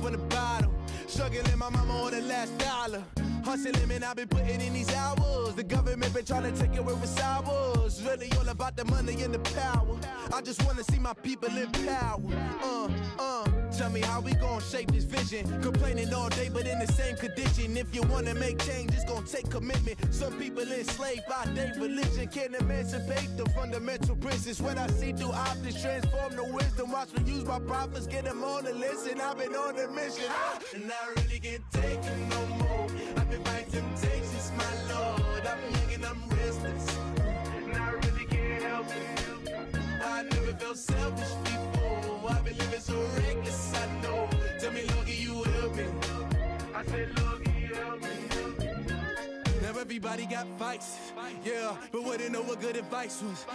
from the bottom. Struggling, my mama on the last dollar. Hustling, man, I've been putting in these hours. The government been trying to take away what's ours. Really all about the money and the power. I just wanna see my people in power. Tell me how we gon' shape this vision. Complaining all day, but in the same condition. If you wanna make change, it's gon' take commitment. Some people enslaved by their religion. Can't emancipate the fundamental principles. What I see through optics transform the wisdom. Watch me use my prophets, get them on the listen. I've been on a mission, and I really can't take it no more. I've been fighting temptations, my Lord. I'm young and I'm restless, and I really can't help it. I never felt selfish before. I've been living so reckless, I know. Tell me, Lord, can you help me? I said, Lord, can you help me? Now everybody got fights, yeah, but wouldn't know what good advice was.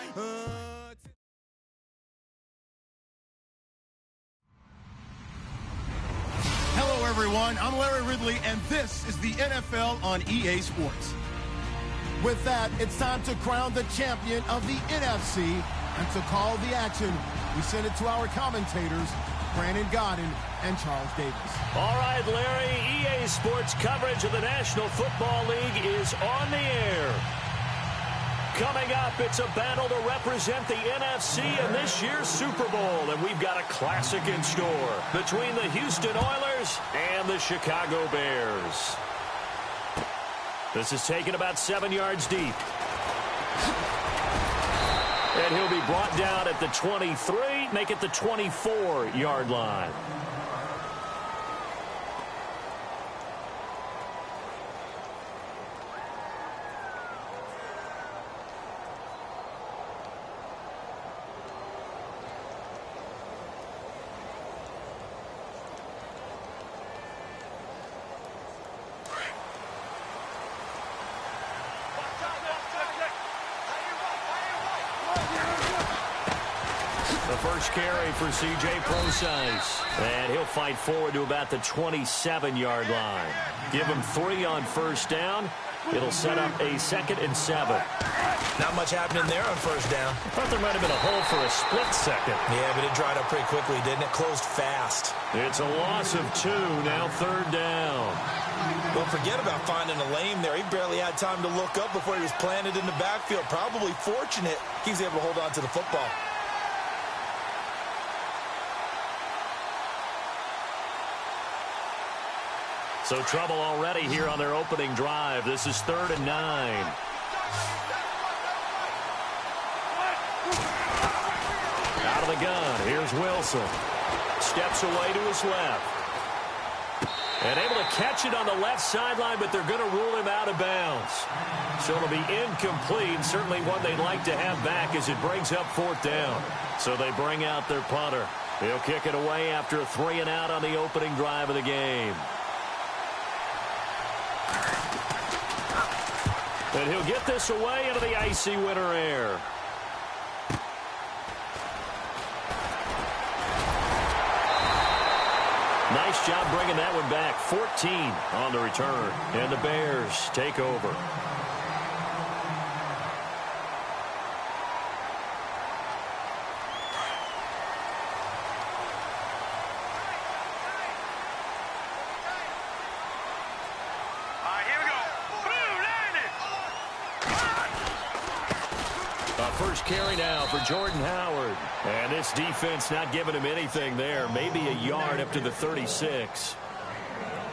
Hello, everyone. I'm Larry Ridley, and this is the NFL on EA Sports. With that, it's time to crown the champion of the NFC. And to call the action, we send it to our commentators, Brandon Godden and Charles Davis. All right, Larry, EA Sports coverage of the National Football League is on the air. Coming up, it's a battle to represent the NFC in this year's Super Bowl, and we've got a classic in store between the Houston Oilers and the Chicago Bears. This is taken about 7 yards deep. And he'll be brought down at the 23, make it the 24-yard line. First carry for C.J. Prosise. And he'll fight forward to about the 27-yard line. Give him 3 on first down. It'll set up a 2nd and 7. Not much happening there on first down. I thought there might have been a hole for a split second. Yeah, but it dried up pretty quickly, didn't it? Closed fast. It's a loss of 2, now 3rd down. Don't forget about finding a lane there. He barely had time to look up before he was planted in the backfield. Probably fortunate he was able to hold on to the football. So trouble already here on their opening drive. This is 3rd and 9. Out of the gun, here's Wilson. Steps away to his left. And able to catch it on the left sideline, but they're going to rule him out of bounds. So it'll be incomplete, certainly one they'd like to have back as it brings up 4th down. So they bring out their punter. He'll kick it away after a 3 and out on the opening drive of the game. And he'll get this away into the icy winter air. Nice job bringing that one back. 14 on the return. And the Bears take over. First carry now for Jordan Howard. And this defense not giving him anything there. Maybe a yard up to the 36.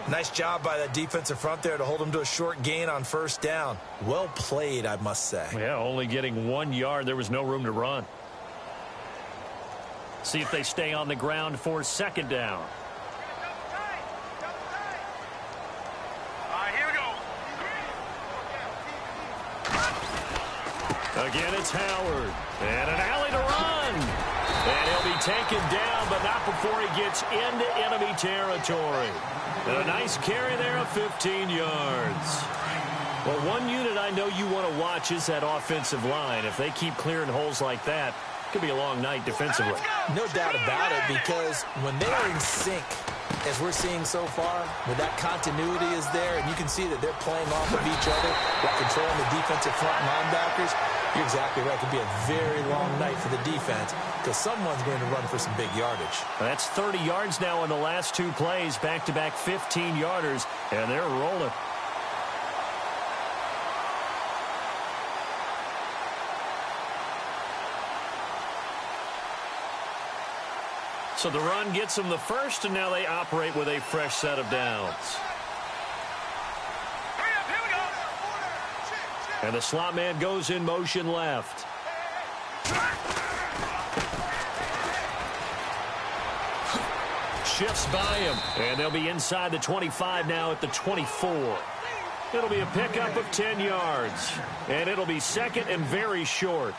Nice job by that defensive front there to hold him to a short gain on first down. Well played, I must say. Yeah, only getting 1 yard. There was no room to run. See if they stay on the ground for 2nd down. Again, it's Howard. And an alley to run. And he'll be taken down, but not before he gets into enemy territory. And a nice carry there of 15 yards. Well, one unit I know you want to watch is that offensive line. If they keep clearing holes like that, it could be a long night defensively. No doubt about it, because when they are in sync, as we're seeing so far, where that continuity is there, and you can see that they're playing off of each other while controlling the defensive front linebackers, You're exactly right. It could be a very long night for the defense because someone's going to run for some big yardage. That's 30 yards now in the last 2 plays, back-to-back 15-yarders, and they're rolling. So the run gets them the first, and now they operate with a fresh set of downs. And the slot man goes in motion left. Shifts by him, and they'll be inside the 25 now at the 24. It'll be a pickup of 10 yards, and it'll be second and very short.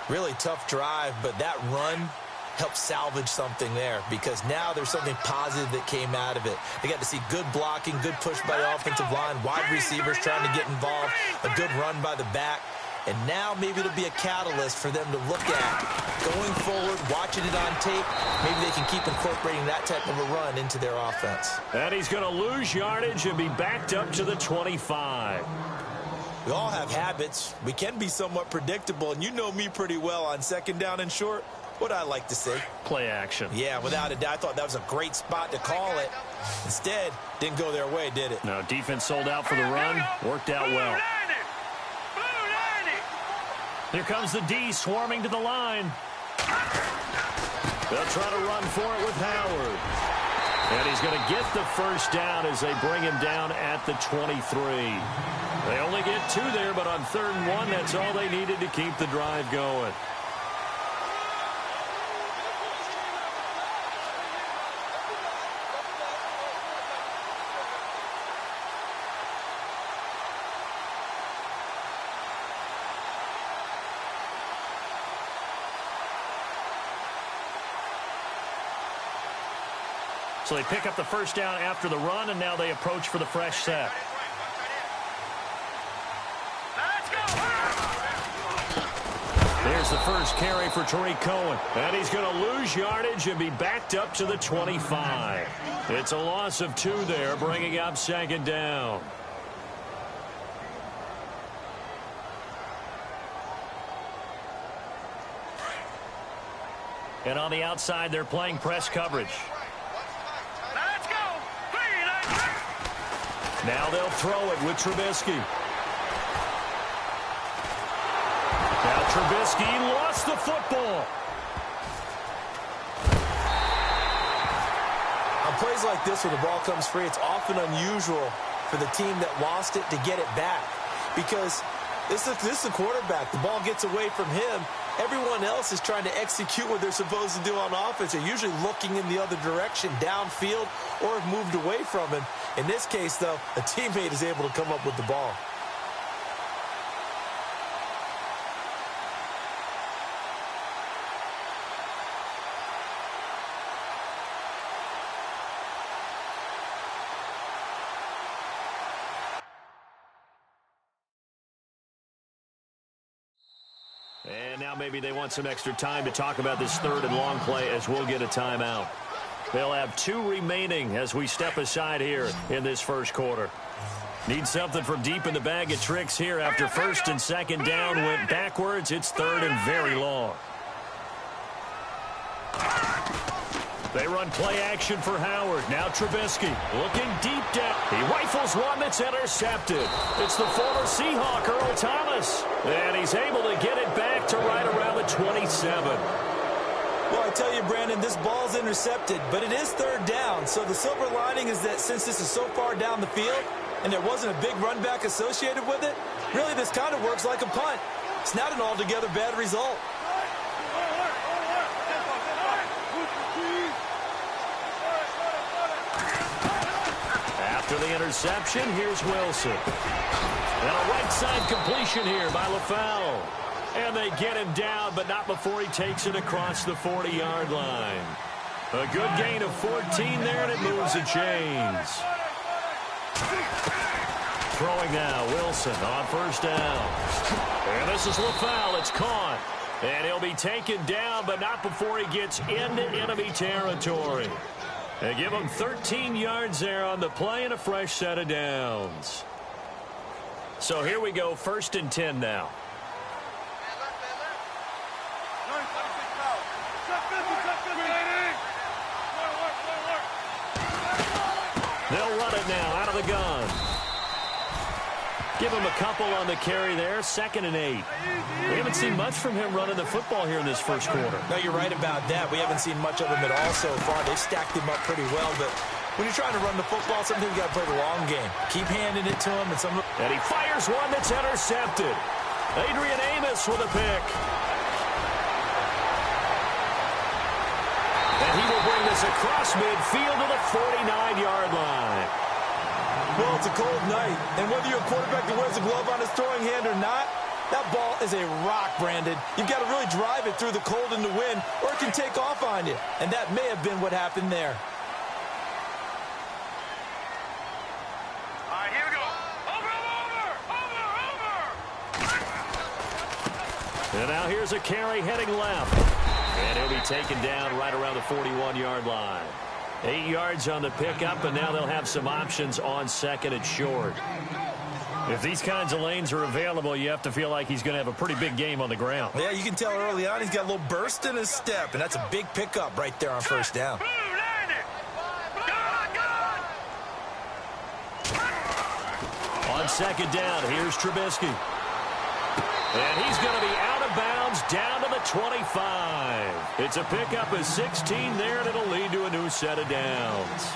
Really tough drive, but that run help salvage something there because now there's something positive that came out of it. They got to see good blocking, good push by the offensive line, wide receivers trying to get involved, a good run by the back, and now maybe it'll be a catalyst for them to look at going forward, watching it on tape. Maybe they can keep incorporating that type of a run into their offense. And he's going to lose yardage and be backed up to the 25. We all have habits. We can be somewhat predictable, and you know me pretty well on second down and short. What I like to say? Play action. Yeah, without a doubt. I thought that was a great spot to call it. Instead, didn't go their way, did it? No, defense sold out for the run. Worked out well. Here comes the D swarming to the line. They'll try to run for it with Howard. And he's going to get the first down as they bring him down at the 23. They only get 2 there, but on 3rd and 1, that's all they needed to keep the drive going. So they pick up the first down after the run, and now they approach for the fresh set. There's the first carry for Tariq Cohen. And he's going to lose yardage and be backed up to the 25. It's a loss of 2 there, bringing up 2nd down. And on the outside, they're playing press coverage. Now they'll throw it with Trubisky. Now Trubisky lost the football. On plays like this where the ball comes free, it's often unusual for the team that lost it to get it back. Because this is the quarterback. The ball gets away from him. Everyone else is trying to execute what they're supposed to do on offense. They're usually looking in the other direction, downfield, or have moved away from him. In this case, though, a teammate is able to come up with the ball. And now maybe they want some extra time to talk about this 3rd and long play as we'll get a timeout. They'll have 2 remaining as we step aside here in this first quarter. Need something from deep in the bag of tricks here after 1st and 2nd down went backwards. It's 3rd and very long. They run play action for Howard. Now Trubisky looking deep down. He rifles one that's intercepted. It's the former Seahawk, Earl Thomas. And he's able to get it back to right around the 27. Well, I tell you, Brandon, this ball's intercepted, but it is 3rd down. So the silver lining is that since this is so far down the field and there wasn't a big run back associated with it, really this kind of works like a punt. It's not an altogether bad result. After the interception, here's Wilson. And a right side completion here by LaFell. And they get him down, but not before he takes it across the 40-yard line. A good gain of 14 there, and it moves the chains. Throwing now, Wilson on 1st down. And this is LaFell. It's caught. And he'll be taken down, but not before he gets into enemy territory. They give him 13 yards there on the play and a fresh set of downs. So here we go, 1st and 10 now. They'll run it now out of the gun. Give him a couple on the carry there. 2nd and 8. We haven't seen much from him running the football here in this first quarter. No, you're right about that. We haven't seen much of him at all so far. They've stacked him up pretty well, but when you're trying to run the football, sometimes you got to play the long game. Keep handing it to him. And he fires one that's intercepted. Adrian Amos with a pick. And he will bring this across midfield to the 49-yard line. Well, it's a cold night, and whether you're a quarterback that wears a glove on his throwing hand or not, that ball is a rock, Brandon. You've got to really drive it through the cold and the wind, or it can take off on you. And that may have been what happened there. All right, here we go. Over. And now here's a carry heading left. And he'll be taken down right around the 41-yard line. 8 yards on the pickup, and now they'll have some options on 2nd and short. If these kinds of lanes are available, you have to feel like he's going to have a pretty big game on the ground. Yeah, you can tell early on he's got a little burst in his step, and that's a big pickup right there on 1st down. On 2nd down, here's Trubisky. And he's going to be out of bounds down to the 25. It's a pickup of 16 there, and it'll lead to a new set of downs.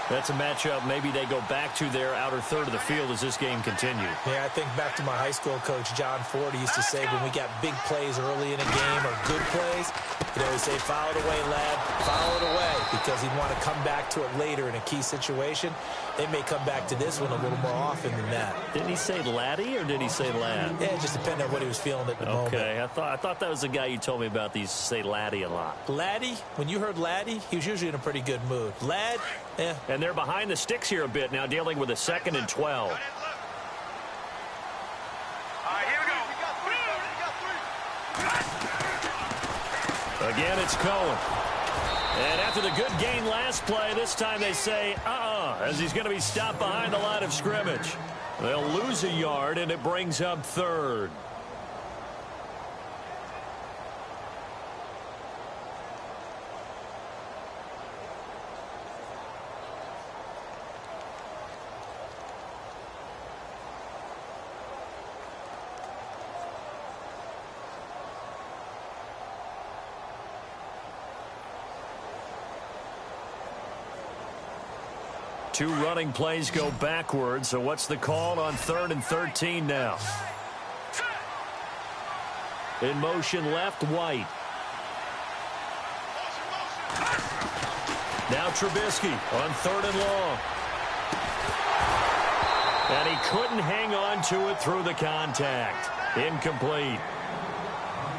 That's a matchup maybe they go back to their outer third of the field as this game continues. Yeah, I think back to my high school coach, John Ford. He used to say when we got big plays early in a game or good plays, he'd always say, foul it away, lad, foul it away, because he'd want to come back to it later in a key situation. They may come back to this one a little more often than that. Didn't he say laddie or did he say lad? Yeah, it just depended on what he was feeling at the moment. Okay, I thought that was the guy you told me about. He used to say laddie a lot. Laddie, when you heard laddie, he was usually in a pretty good mood. Lad, eh. And they're behind the sticks here a bit now, dealing with a 2nd and 12. All right, here we go. Again, it's Cohen. And after the good gain last play, this time they say, as he's going to be stopped behind the line of scrimmage. They'll lose a yard, and it brings up 3rd. Two running plays go backwards, so what's the call on 3rd and 13 now? In motion left, White. Now Trubisky on 3rd and long. And he couldn't hang on to it through the contact. Incomplete.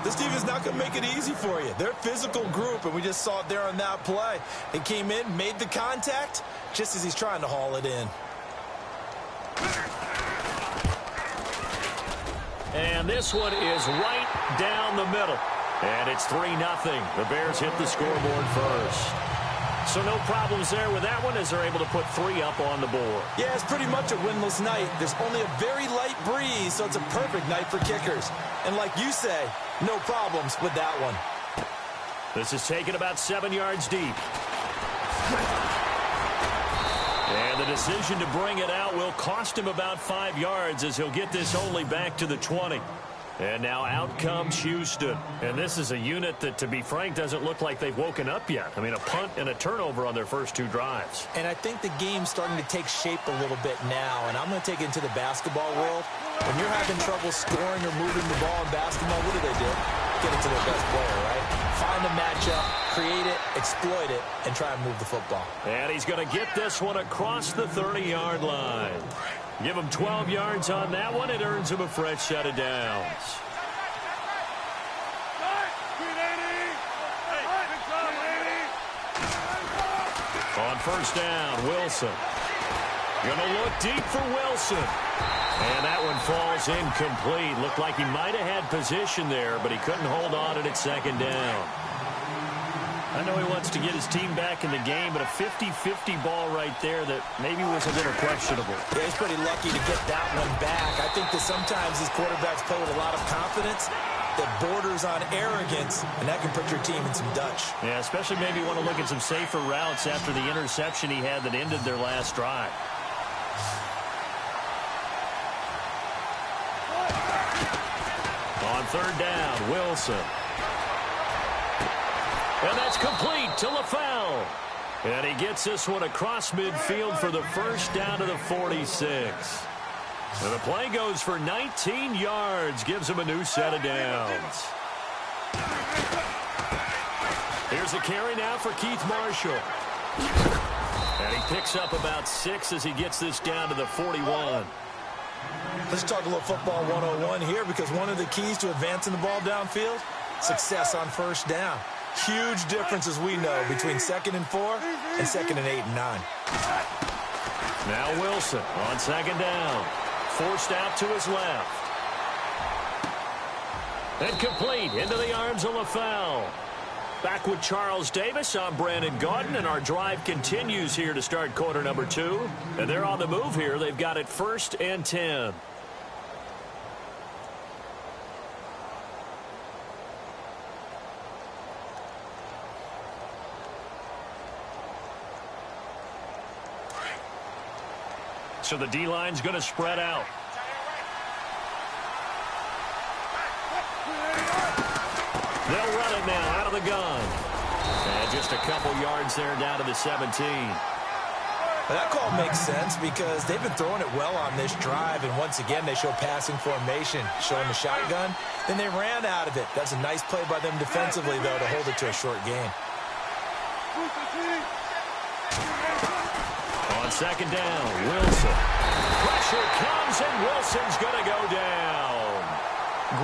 This team is not going to make it easy for you. They're a physical group, and we just saw it there on that play. They came in, made the contact, just as he's trying to haul it in. And this one is right down the middle. And it's 3-0. The Bears hit the scoreboard first. So no problems there with that one as they're able to put 3 up on the board. Yeah, it's pretty much a winless night. There's only a very light breeze, so it's a perfect night for kickers. And like you say, no problems with that one. This is taken about 7 yards deep. And the decision to bring it out will cost him about 5 yards as he'll get this only back to the 20. And now out comes Houston. And this is a unit that, to be frank, doesn't look like they've woken up yet. I mean, a punt and a turnover on their first 2 drives. And I think the game's starting to take shape a little bit now. And I'm going to take it into the basketball world. When you're having trouble scoring or moving the ball in basketball, what do? Get it to their best player, right? Find a matchup, create it, exploit it, and try and move the football. And he's going to get this one across the 30-yard line. Give him 12 yards on that one. It earns him a fresh set of downs. On 1st down, Wilson. Going to look deep for Wilson. And that one falls incomplete. Looked like he might have had position there, but he couldn't hold on to it at 2nd down. I know he wants to get his team back in the game, but a 50-50 ball right there that maybe was a little questionable. Yeah, he's pretty lucky to get that one back. I think that sometimes these quarterbacks play with a lot of confidence. that borders on arrogance, and that can put your team in some Dutch. Yeah, especially maybe want to look at some safer routes after the interception he had that ended their last drive. On third down, Wilson. And that's complete to LaFell. And he gets this one across midfield for the first down to the 46. And the play goes for 19 yards, gives him a new set of downs. Here's a carry now for Keith Marshall. And he picks up about 6 as he gets this down to the 41. Let's talk a little football 101 here, because one of the keys to advancing the ball downfield, success on first down. Huge difference, as we know, between 2nd and 4 and 2nd and 8 and 9. Now Wilson on 2nd down. Forced out to his left. And complete into the arms of LaFell. Back with Charles Davis, I'm Brandon Gaudin, and our drive continues here to start quarter number 2. And they're on the move here. They've got it 1st and 10. So the D-line's going to spread out. They'll run it now out of the gun. And just a couple yards there down to the 17. Well, that call makes sense because they've been throwing it well on this drive, and once again they show passing formation, showing the shotgun. Then they ran out of it. That's a nice play by them defensively, though, to hold it to a short gain. On 2nd down, Wilson. Pressure comes, and Wilson's going to go down.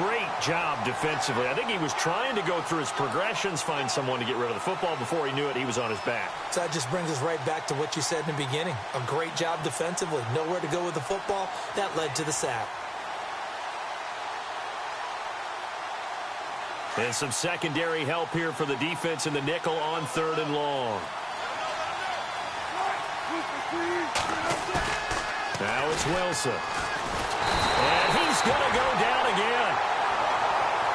Great job defensively. I think he was trying to go through his progressions, find someone to get rid of the football. Before he knew it, he was on his back. So that just brings us right back to what you said in the beginning. A great job defensively. Nowhere to go with the football. That led to the sack. And some secondary help here for the defense in the nickel on 3rd and long. Now it's Wilson. And he's going to go down again.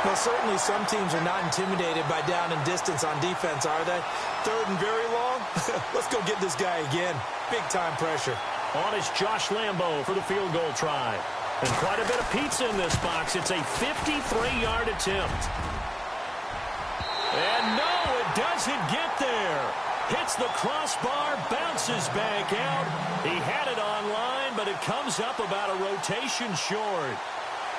Well, certainly some teams are not intimidated by down and distance on defense, are they? 3rd and very long? Let's go get this guy again. Big-time pressure. On is Josh Lambeau for the field goal try. And quite a bit of pizza in this box. It's a 53-yard attempt. And no, it doesn't get there. Hits the crossbar, bounces back out. He had it online, but it comes up about a rotation short.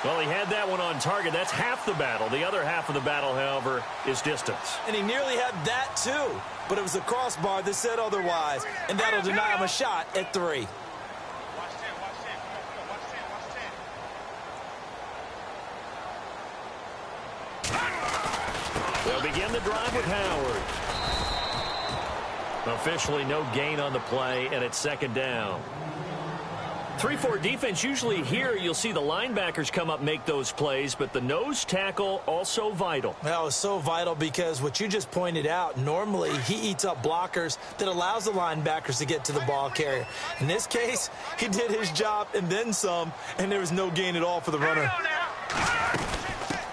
Well, he had that one on target. That's half the battle. The other half of the battle, however, is distance. And he nearly had that, too. But it was the crossbar that said otherwise. And that'll deny him a shot at 3. They'll begin the drive with Howard. Officially no gain on the play, and it's 2nd down. 3-4 defense, usually here you'll see the linebackers come up, make those plays, but the nose tackle also vital. Well, it's so vital because what you just pointed out, normally he eats up blockers that allows the linebackers to get to the ball carrier. In this case, he did his job and then some, and there was no gain at all for the runner.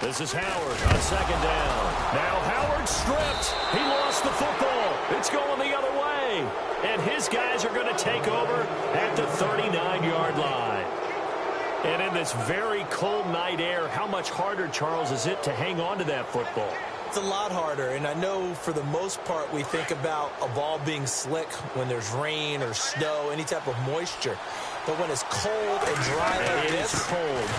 This is Howard on 2nd down. Now Howard stripped. He lost the football. It's going the other way. And his guys are going to take over at the 39-yard line. And in this very cold night air, how much harder, Charles, is it to hang on to that football? It's a lot harder, and I know for the most part we think about a ball being slick when there's rain or snow, any type of moisture. But when it's cold and dry like this,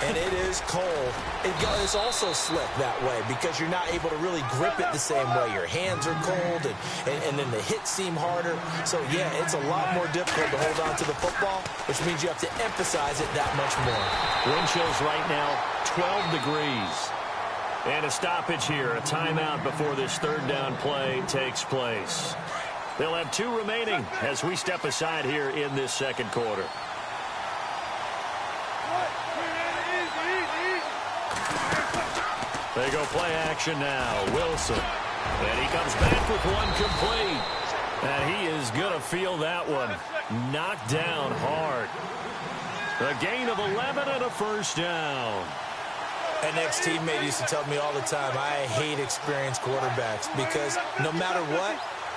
and it is cold, it's also slick that way because you're not able to really grip it the same way. Your hands are cold, and then the hits seem harder. So, yeah, it's a lot more difficult to hold on to the football, which means you have to emphasize it that much more. Wind chills right now, 12 degrees. And a stoppage here, a timeout before this 3rd down play takes place. They'll have 2 remaining as we step aside here in this 2nd quarter. They go play action now. Wilson. And he comes back with one complete. And he is going to feel that one knocked down hard. A gain of 11 and a 1st down. An ex-teammate used to tell me all the time, I hate experienced quarterbacks because no matter what,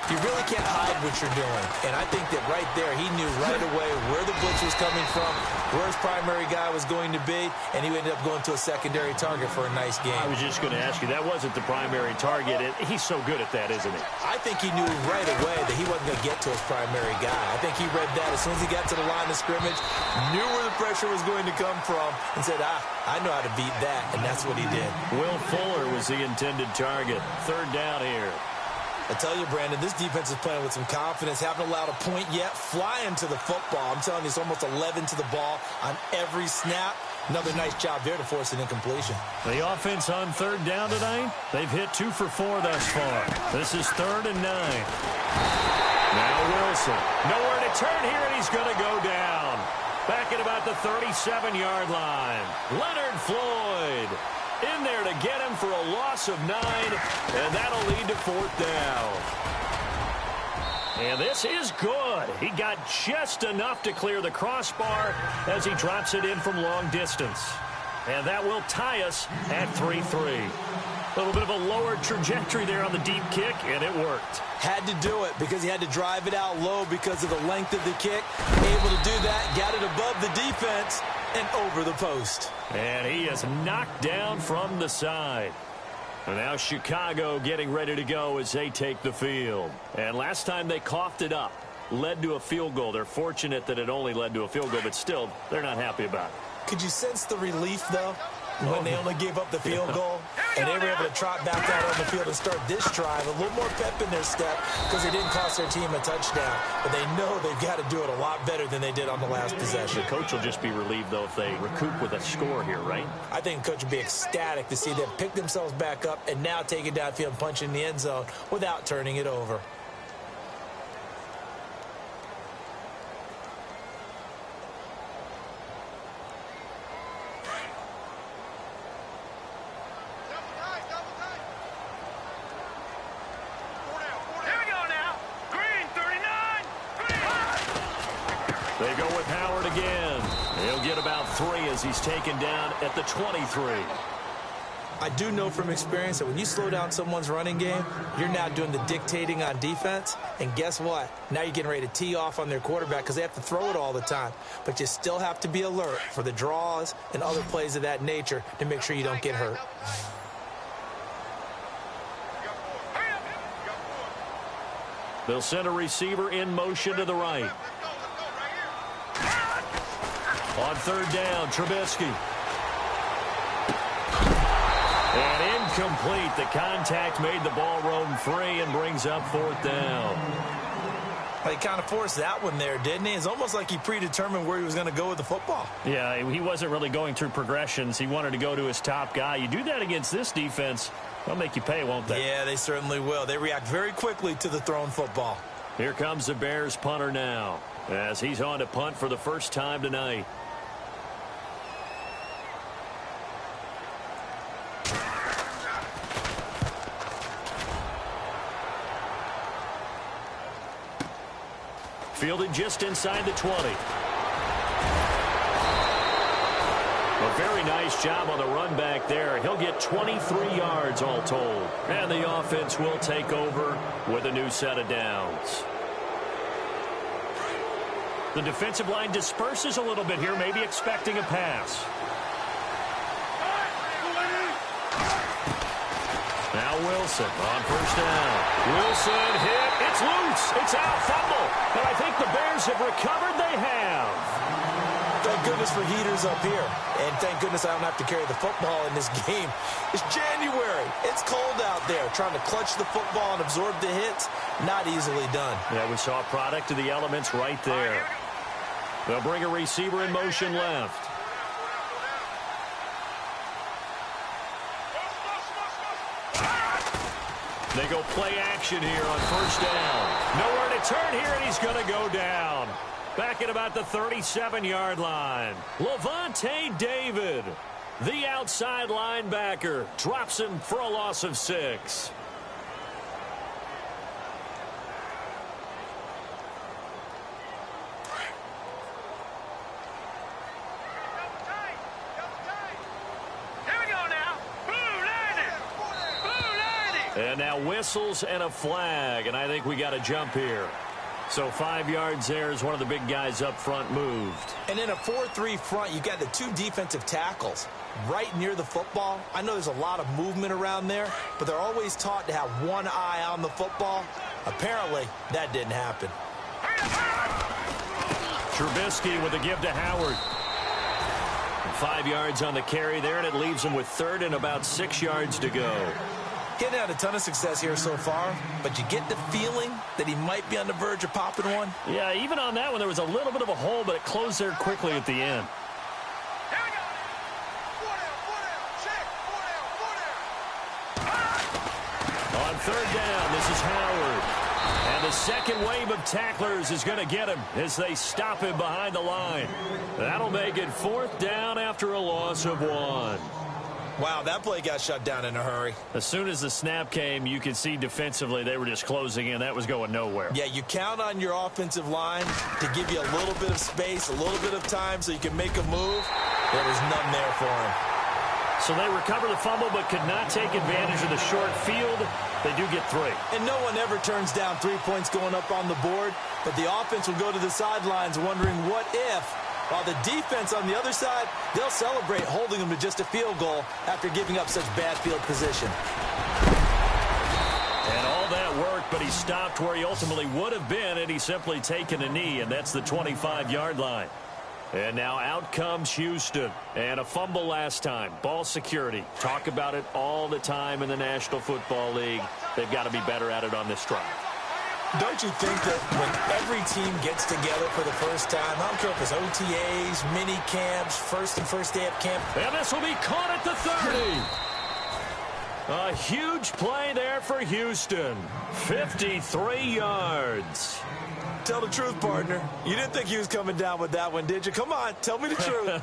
you really can't hide what you're doing. And I think that right there, he knew right away where the blitz was coming from, where his primary guy was going to be, and he ended up going to a secondary target for a nice game. I was just going to ask you, that wasn't the primary target. He's so good at that, isn't he? I think he knew right away that he wasn't going to get to his primary guy. I think he read that as soon as he got to the line of scrimmage, knew where the pressure was going to come from, and said, I know how to beat that, and that's what he did. Will Fuller was the intended target. Third down here. I tell you, Brandon, this defense is playing with some confidence. Haven't allowed a point yet. Flying to the football. I'm telling you, it's almost 11 to the ball on every snap. Another nice job there to force an incompletion. The offense on third down tonight, they've hit 2 for 4 thus far. This is 3rd and 9. Now Wilson. Nowhere to turn here, and he's going to go down. Back at about the 37-yard line. Leonard Floyd in there to get him for a loss of 9, and that'll lead to 4th down. And this is good. He got just enough to clear the crossbar as he drops it in from long distance. And that will tie us at 3-3. A little bit of a lower trajectory there on the deep kick, and it worked. Had to do it because he had to drive it out low because of the length of the kick. Able to do that, got it above the defense and over the post. And he is knocked down from the side. And now Chicago getting ready to go as they take the field. And last time they coughed it up, led to a field goal. They're fortunate that it only led to a field goal, but still, they're not happy about it. Could you sense the relief, though, when they only gave up the field goal and they were able to trot back out on the field and start this drive? A little more pep in their step because they didn't cost their team a touchdown. But they know they've got to do it a lot better than they did on the last possession. The coach will just be relieved, though, if they recoup with a score here, right? I think the coach would be ecstatic to see them pick themselves back up and now take it downfield and punch in the end zone without turning it over. They go with Howard again. He'll get about 3 as he's taken down at the 23. I do know from experience that when you slow down someone's running game, you're now doing the dictating on defense. And guess what? Now you're getting ready to tee off on their quarterback because they have to throw it all the time. But you still have to be alert for the draws and other plays of that nature to make sure you don't get hurt. They'll send a receiver in motion to the right. On third down, Trubisky. And incomplete. The contact made the ball roam free and brings up 4th down. He kind of forced that one there, didn't he? It's almost like he predetermined where he was going to go with the football. Yeah, he wasn't really going through progressions. He wanted to go to his top guy. You do that against this defense, they'll make you pay, won't they? Yeah, they certainly will. They react very quickly to the thrown football. Here comes the Bears punter now as he's on to punt for the first time tonight. Fielded just inside the 20. A very nice job on the run back there. He'll get 23 yards all told. And the offense will take over with a new set of downs. The defensive line disperses a little bit here, maybe expecting a pass. Now Wilson on first down. Wilson hit. It's loose. It's out. Fumble. And I think the Bears have recovered. They have. Thank goodness for heaters up here. And thank goodness I don't have to carry the football in this game. It's January. It's cold out there. Trying to clutch the football and absorb the hits, not easily done. Yeah, we saw a product of the elements right there. They'll bring a receiver in motion left. They go play action here on first down. Nowhere to turn here, and he's going to go down. Back at about the 37-yard line. Levante David, the outside linebacker, drops him for a loss of 6. Here we go now. And now whistles and a flag, and I think we got a jump here. So 5 yards there as one of the big guys up front moved. And in a 4-3 front, you got the 2 defensive tackles right near the football. I know there's a lot of movement around there, but they're always taught to have one eye on the football. Apparently, that didn't happen. Trubisky with a give to Howard. 5 yards on the carry there, and it leaves him with 3rd and about 6 yards to go. Getting had a ton of success here so far, but you get the feeling that he might be on the verge of popping one. Yeah, even on that one, there was a little bit of a hole, but it closed there quickly at the end. On 3rd down, this is Howard. And the second wave of tacklers is going to get him as they stop him behind the line. That'll make it 4th down after a loss of 1. Wow, that play got shut down in a hurry. As soon as the snap came, you could see defensively they were just closing in. That was going nowhere. Yeah, you count on your offensive line to give you a little bit of space, a little bit of time so you can make a move. There was none there for him. So they recover the fumble but could not take advantage of the short field. They do get 3. And no one ever turns down 3 points going up on the board, but the offense will go to the sidelines wondering what if. While the defense on the other side, they'll celebrate holding them to just a field goal after giving up such bad field position. And all that worked, but he stopped where he ultimately would have been, and he's simply taken a knee, and that's the 25-yard line. And now out comes Houston. And a fumble last time. Ball security. Talk about it all the time in the National Football League. They've got to be better at it on this drive. Don't you think that when every team gets together for the first time, I don't care if it's OTAs, mini camps, first day of camp. And this will be caught at the 30. A huge play there for Houston. 53 yards. Tell the truth, partner. You didn't think he was coming down with that one, did you? Come on, tell me the truth.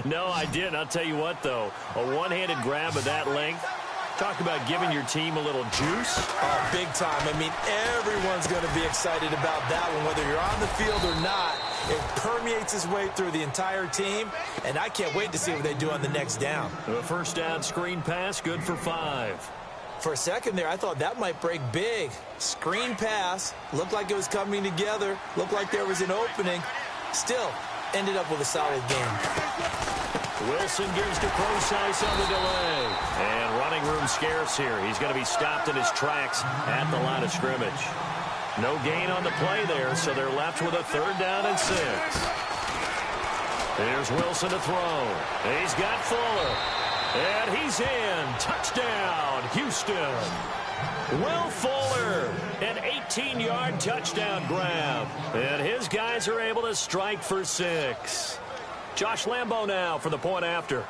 No, I didn't. I'll tell you what, though. A one-handed grab of that length. Talk about giving your team a little juice. Oh, big time. I mean, everyone's going to be excited about that one, whether you're on the field or not. It permeates its way through the entire team, and I can't wait to see what they do on the next down. A first down screen pass, good for 5. For a second there, I thought that might break big. Screen pass, looked like it was coming together, looked like there was an opening. Still, ended up with a solid game. Wilson gives to Procise on the delay. And running room scarce here. He's going to be stopped in his tracks at the line of scrimmage. No gain on the play there, so they're left with a 3rd down and 6. Here's Wilson to throw. He's got Fuller. And he's in. Touchdown, Houston. Will Fuller, an 18-yard touchdown grab. And his guys are able to strike for 6. Josh Lambo now for the point after.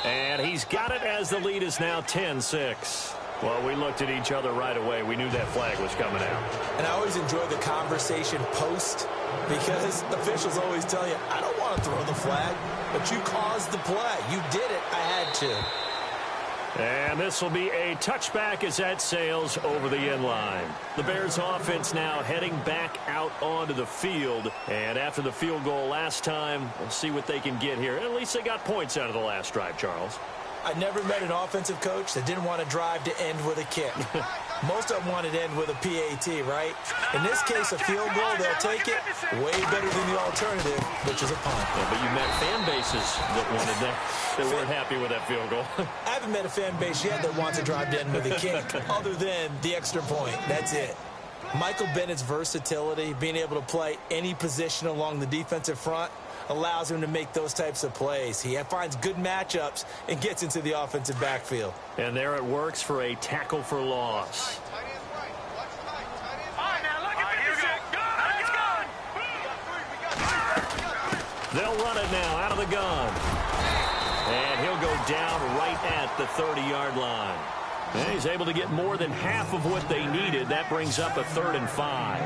And he's got it as the lead is now 10-6. Well, we looked at each other right away. We knew that flag was coming out. And I always enjoy the conversation post because officials always tell you, I don't want to throw the flag, but you caused the play. You did it. I had to. And this will be a touchback as that sails over the end line. The Bears offense now heading back out onto the field. And after the field goal last time, we'll see what they can get here. At least they got points out of the last drive, Charles. I never met an offensive coach that didn't want to drive to end with a kick. Most of them wanted to end with a PAT, right? In this case, a field goal, they'll take it. Way better than the alternative, which is a punt. Yeah, but you met fan bases that wanted that, that weren't happy with that field goal. I haven't met a fan base yet that wants to drive to end with a kick, other than the extra point. That's it. Michael Bennett's versatility, being able to play any position along the defensive front, allows him to make those types of plays. He finds good matchups and gets into the offensive backfield. And there it works for a tackle for loss. They'll run it now out of the gun. And he'll go down right at the 30-yard line. And he's able to get more than half of what they needed. That brings up a 3rd and 5.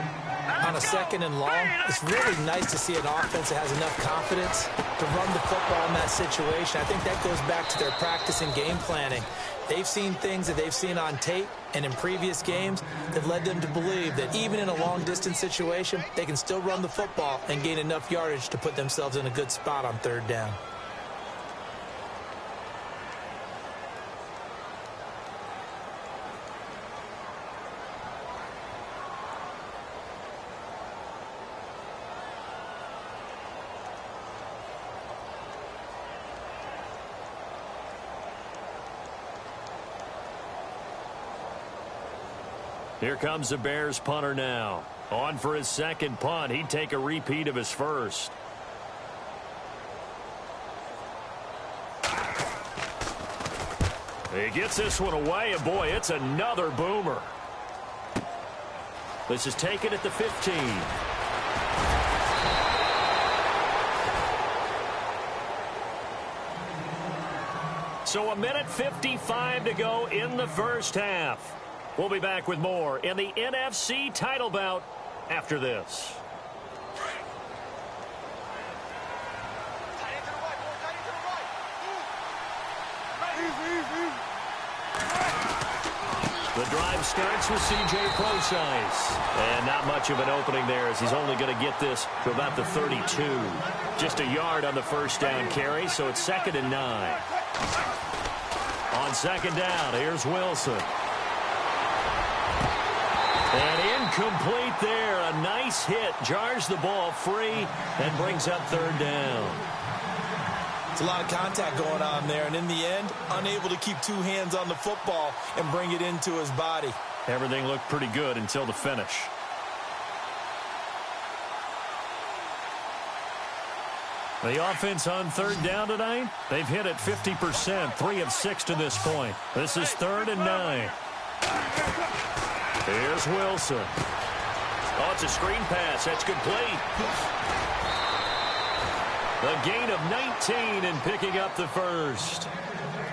On a 2nd and long, it's really nice to see an offense that has enough confidence to run the football in that situation. I think that goes back to their practice and game planning. They've seen things that they've seen on tape and in previous games that led them to believe that even in a long-distance situation, they can still run the football and gain enough yardage to put themselves in a good spot on 3rd down. Here comes the Bears punter now. On for his second punt. He'd take a repeat of his first. He gets this one away, and boy, it's another boomer. This is taken at the 15. So 1:55 to go in the first half. We'll be back with more in the NFC title bout after this. The drive starts with C.J. Procise. And not much of an opening there as he's only going to get this to about the 32. Just a yard on the first down carry, so it's 2nd and 9. On second down, here's Wilson. And incomplete there. A nice hit. Jars the ball free and brings up 3rd down. It's a lot of contact going on there, and in the end, unable to keep two hands on the football and bring it into his body. Everything looked pretty good until the finish. The offense on 3rd down tonight, they've hit it 50%, 3 of 6 to this point. This is 3rd and 9. Here's Wilson. Oh, it's a screen pass. That's complete. A gain of 19 and picking up the first.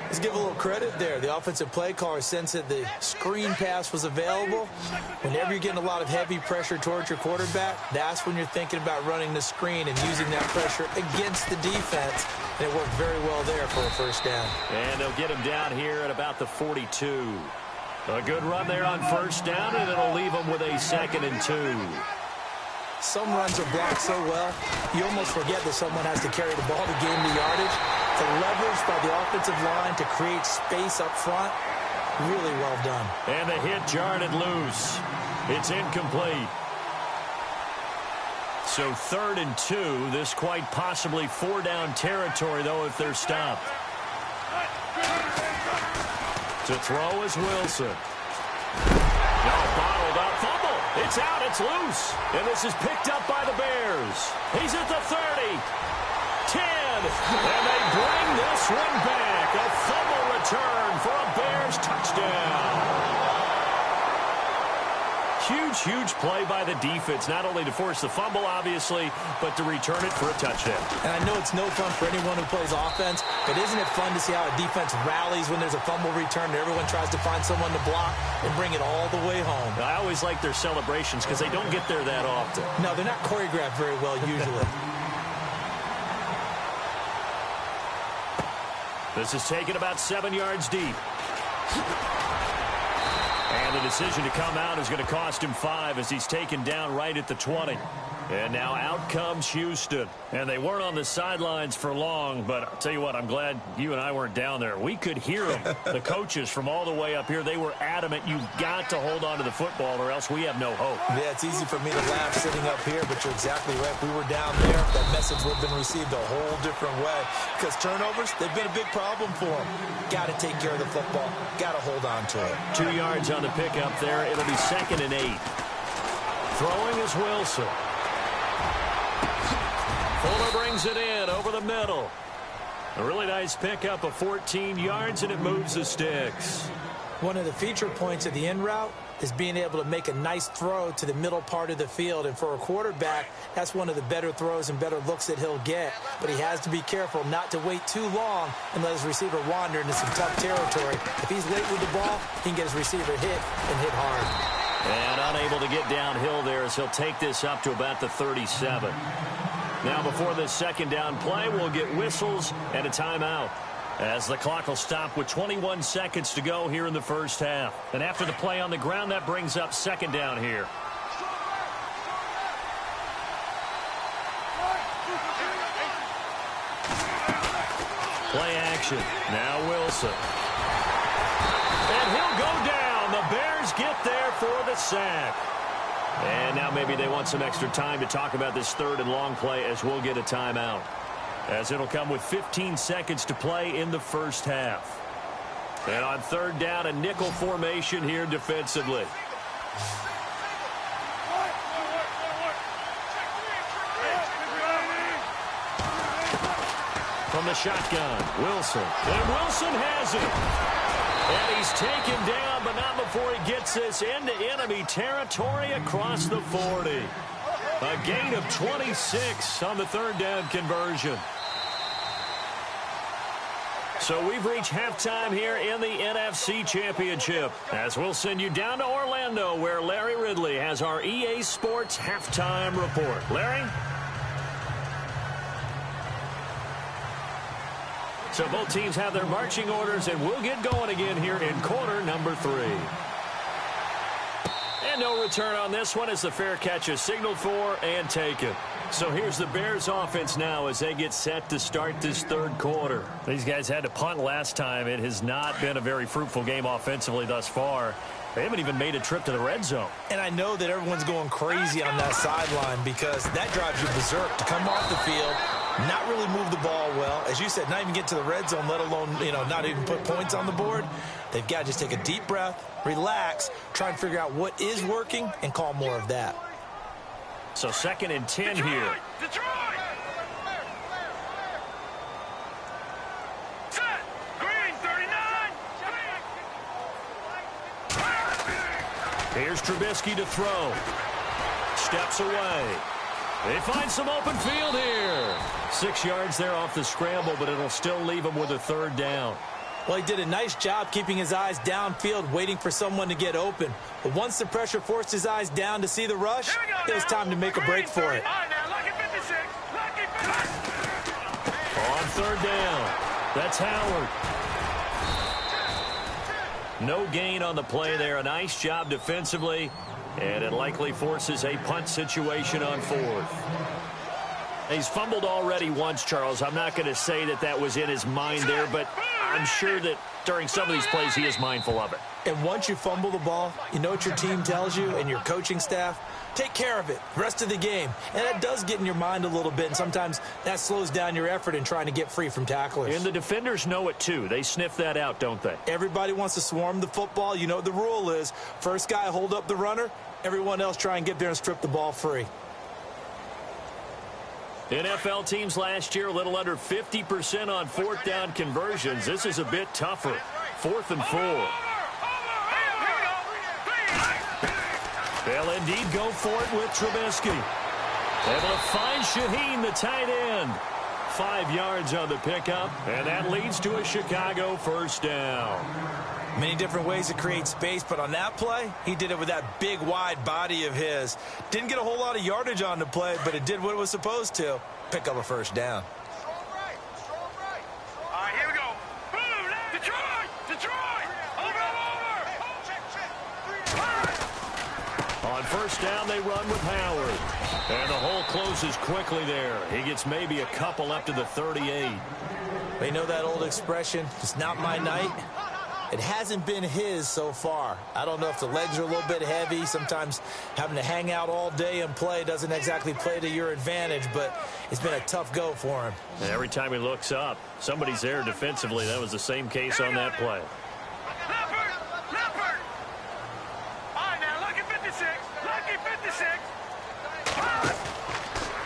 Let's give a little credit there. The offensive play caller sensed that the screen pass was available. Whenever you're getting a lot of heavy pressure towards your quarterback, that's when you're thinking about running the screen and using that pressure against the defense. And it worked very well there for a first down. And they'll get him down here at about the 42. A good run there on first down, and it'll leave him with a 2nd and 2. Some runs are blocked so well, you almost forget that someone has to carry the ball to gain the yardage. The leverage by the offensive line to create space up front, really well done. And the hit jarred it loose. It's incomplete. So 3rd and 2. This quite possibly 4-down territory, though, if they're stopped. To throw is Wilson. No, bottled up. Fumble. It's out. It's loose. And this is picked up by the Bears. He's at the 30. 10. And they bring this one back. A fumble return for a Bears touchdown. Huge, huge play by the defense, not only to force the fumble, obviously, but to return it for a touchdown. And I know it's no fun for anyone who plays offense, but isn't it fun to see how a defense rallies when there's a fumble return and everyone tries to find someone to block and bring it all the way home? I always like their celebrations because they don't get there that often. No, they're not choreographed very well usually. This is taken about 7 yards deep. And the decision to come out is going to cost him 5 as he's taken down right at the 20. And now out comes Houston. And they weren't on the sidelines for long, but I'll tell you what, I'm glad you and I weren't down there. We could hear them, the coaches from all the way up here. They were adamant, you've got to hold on to the football or else we have no hope. Yeah, it's easy for me to laugh sitting up here, but you're exactly right. If we were down there, that message would have been received a whole different way. Because turnovers, they've been a big problem for them. Got to take care of the football. Got to hold on to it. 2 yards on the pickup there. It'll be 2nd and 8. Throwing is Wilson. Fuller brings it in over the middle. A really nice pickup of 14 yards, and it moves the sticks. One of the feature points of the in route is being able to make a nice throw to the middle part of the field. And for a quarterback, that's one of the better throws and better looks that he'll get. But he has to be careful not to wait too long and let his receiver wander into some tough territory. If he's late with the ball, he can get his receiver hit and hit hard. And unable to get downhill there as he'll take this up to about the 37. Now before this 2nd down play, we'll get whistles and a timeout, as the clock will stop with 21 seconds to go here in the first half. And after the play on the ground, that brings up 2nd down here. Play action. Now Wilson. And he'll go down. The Bears get there for the sack. And now maybe they want some extra time to talk about this 3rd and long play as we'll get a timeout, as it'll come with 15 seconds to play in the first half. And on 3rd down, a nickel formation here defensively. From the shotgun, Wilson. And Wilson has it. And he's taken down, but not before he gets this into enemy territory across the 40. A gain of 26 on the third down conversion. So we've reached halftime here in the NFC Championship, as we'll send you down to Orlando, where Larry Ridley has our EA Sports halftime report. Larry? So both teams have their marching orders, and we'll get going again here in quarter number 3. And no return on this one as the fair catch is signaled for and taken. So here's the Bears offense now as they get set to start this third quarter. These guys had to punt last time. It has not been a very fruitful game offensively thus far. They haven't even made a trip to the red zone. And I know that everyone's going crazy on that sideline because that drives you berserk to come off the field, not really move the ball well. As you said, not even get to the red zone, let alone, not even put points on the board. They've got to just take a deep breath, relax, try and figure out what is working, and call more of that. So 2nd and 10 here. Detroit! Set! Green, 39! Here's Trubisky to throw. Steps away. They find some open field here. 6 yards there off the scramble, but it'll still leave him with a third down. Well, he did a nice job keeping his eyes downfield, waiting for someone to get open. But once the pressure forced his eyes down to see the rush, it was time to make a break for it. On third down, that's Howard. No gain on the play there. A nice job defensively, and it likely forces a punt situation on 4th. He's fumbled already once, Charles. I'm not going to say that that was in his mind there, but I'm sure that during some of these plays he is mindful of it. And once you fumble the ball, you know what your team tells you and your coaching staff? Take care of it rest of the game. And that does get in your mind a little bit, and sometimes that slows down your effort in trying to get free from tacklers. And the defenders know it too. They sniff that out, don't they? Everybody wants to swarm the football. You know what the rule is. First guy hold up the runner, everyone else try and get there and strip the ball free. NFL teams last year a little under 50% on 4th down conversions. This is a bit tougher. 4th and 4. They'll indeed go for it with Trubisky. Able to find Shaheen, the tight end. 5 yards on the pickup, and that leads to a Chicago first down. Many different ways to create space, but on that play, he did it with that big, wide body of his. Didn't get a whole lot of yardage on the play, but it did what it was supposed to. Pick up a first down. All right, here we go. Boom! Detroit! Detroit! Over! On first down, they run with Howard. And the hole closes quickly there. He gets maybe a couple up to the 38. They know that old expression, it's not my night. It hasn't been his so far. I don't know if the legs are a little bit heavy. Sometimes having to hang out all day and play doesn't exactly play to your advantage, but it's been a tough go for him. And every time he looks up, somebody's there defensively. That was the same case on that play. Leopard! Leopard! All right, now, lucky 56. Lucky 56.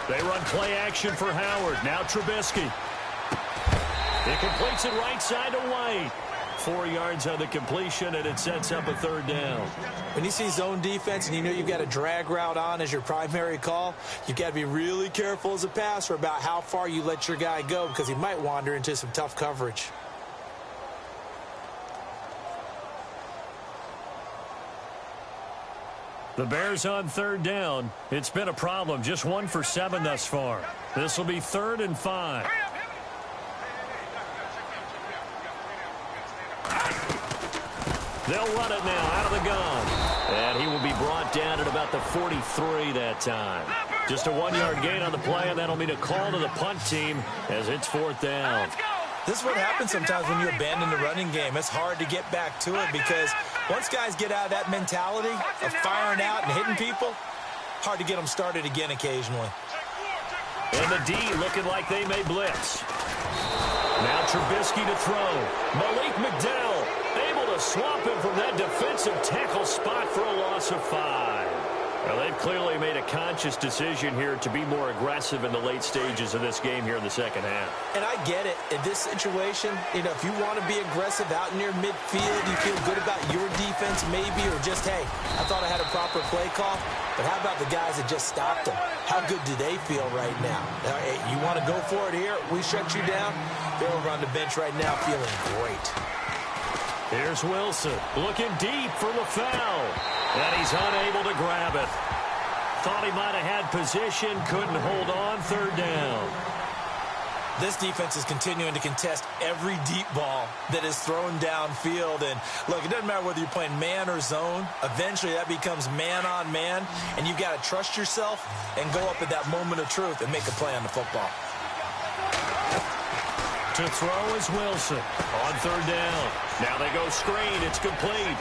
They run play action for Howard. Now Trubisky. He completes it right side to White. 4 yards on the completion, and it sets up a third down. When you see zone defense and you know you've got a drag route on as your primary call, you've got to be really careful as a passer about how far you let your guy go because he might wander into some tough coverage. The Bears on third down. It's been a problem. Just 1 for 7 thus far. This will be 3rd and 5. They'll run it now out of the gun. And he will be brought down at about the 43 that time. Just a 1-yard gain on the play, and that'll mean a call to the punt team as it's 4th down. This is what happens sometimes when you abandon the running game. It's hard to get back to it because once guys get out of that mentality of firing out and hitting people, hard to get them started again occasionally. And the D looking like they may blitz. Now Trubisky to throw. Malik McDowell able able to swamp him from that defensive tackle spot for a loss of 5. Well, they've clearly made a conscious decision here to be more aggressive in the late stages of this game here in the second half. And I get it. In this situation, you know, if you want to be aggressive out near midfield, you feel good about your defense maybe, or just, hey, I thought I had a proper play call. But how about the guys that just stopped them? How good do they feel right now? Hey, you want to go for it here? We shut you down? They're over on the bench right now feeling great. Here's Wilson looking deep for the foul. And he's unable to grab it. Thought he might have had position, couldn't hold on, third down. This defense is continuing to contest every deep ball that is thrown downfield. And, look, it doesn't matter whether you're playing man or zone. Eventually, that becomes man-on-man, and you've got to trust yourself and go up at that moment of truth and make a play on the football. To throw is Wilson on third down. Now they go screen. It's complete.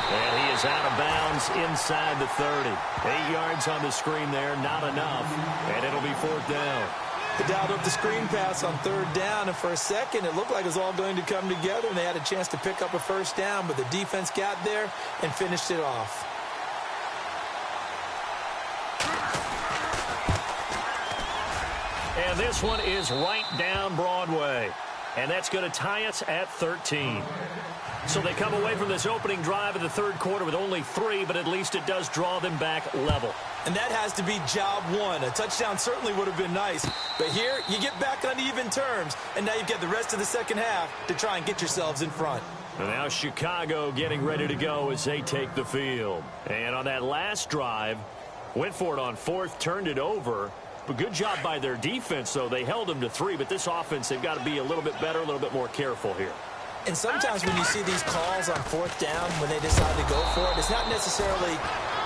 And he is out of bounds inside the 30. 8 yards on the screen there, not enough. And it'll be fourth down. They dialed up the screen pass on third down, and for a second it looked like it was all going to come together, and they had a chance to pick up a first down, but the defense got there and finished it off. And this one is right down Broadway. And that's going to tie us at 13. So they come away from this opening drive in the third quarter with only 3, but at least it does draw them back level. And that has to be job one. A touchdown certainly would have been nice. But here, you get back on even terms, and now you get the rest of the second half to try and get yourselves in front. And now Chicago getting ready to go as they take the field. And on that last drive, went for it on fourth, turned it over. But good job by their defense, though. They held them to 3, but this offense, they've got to be a little bit better, a little bit more careful here. And sometimes when you see these calls on fourth down, when they decide to go for it, it's not necessarily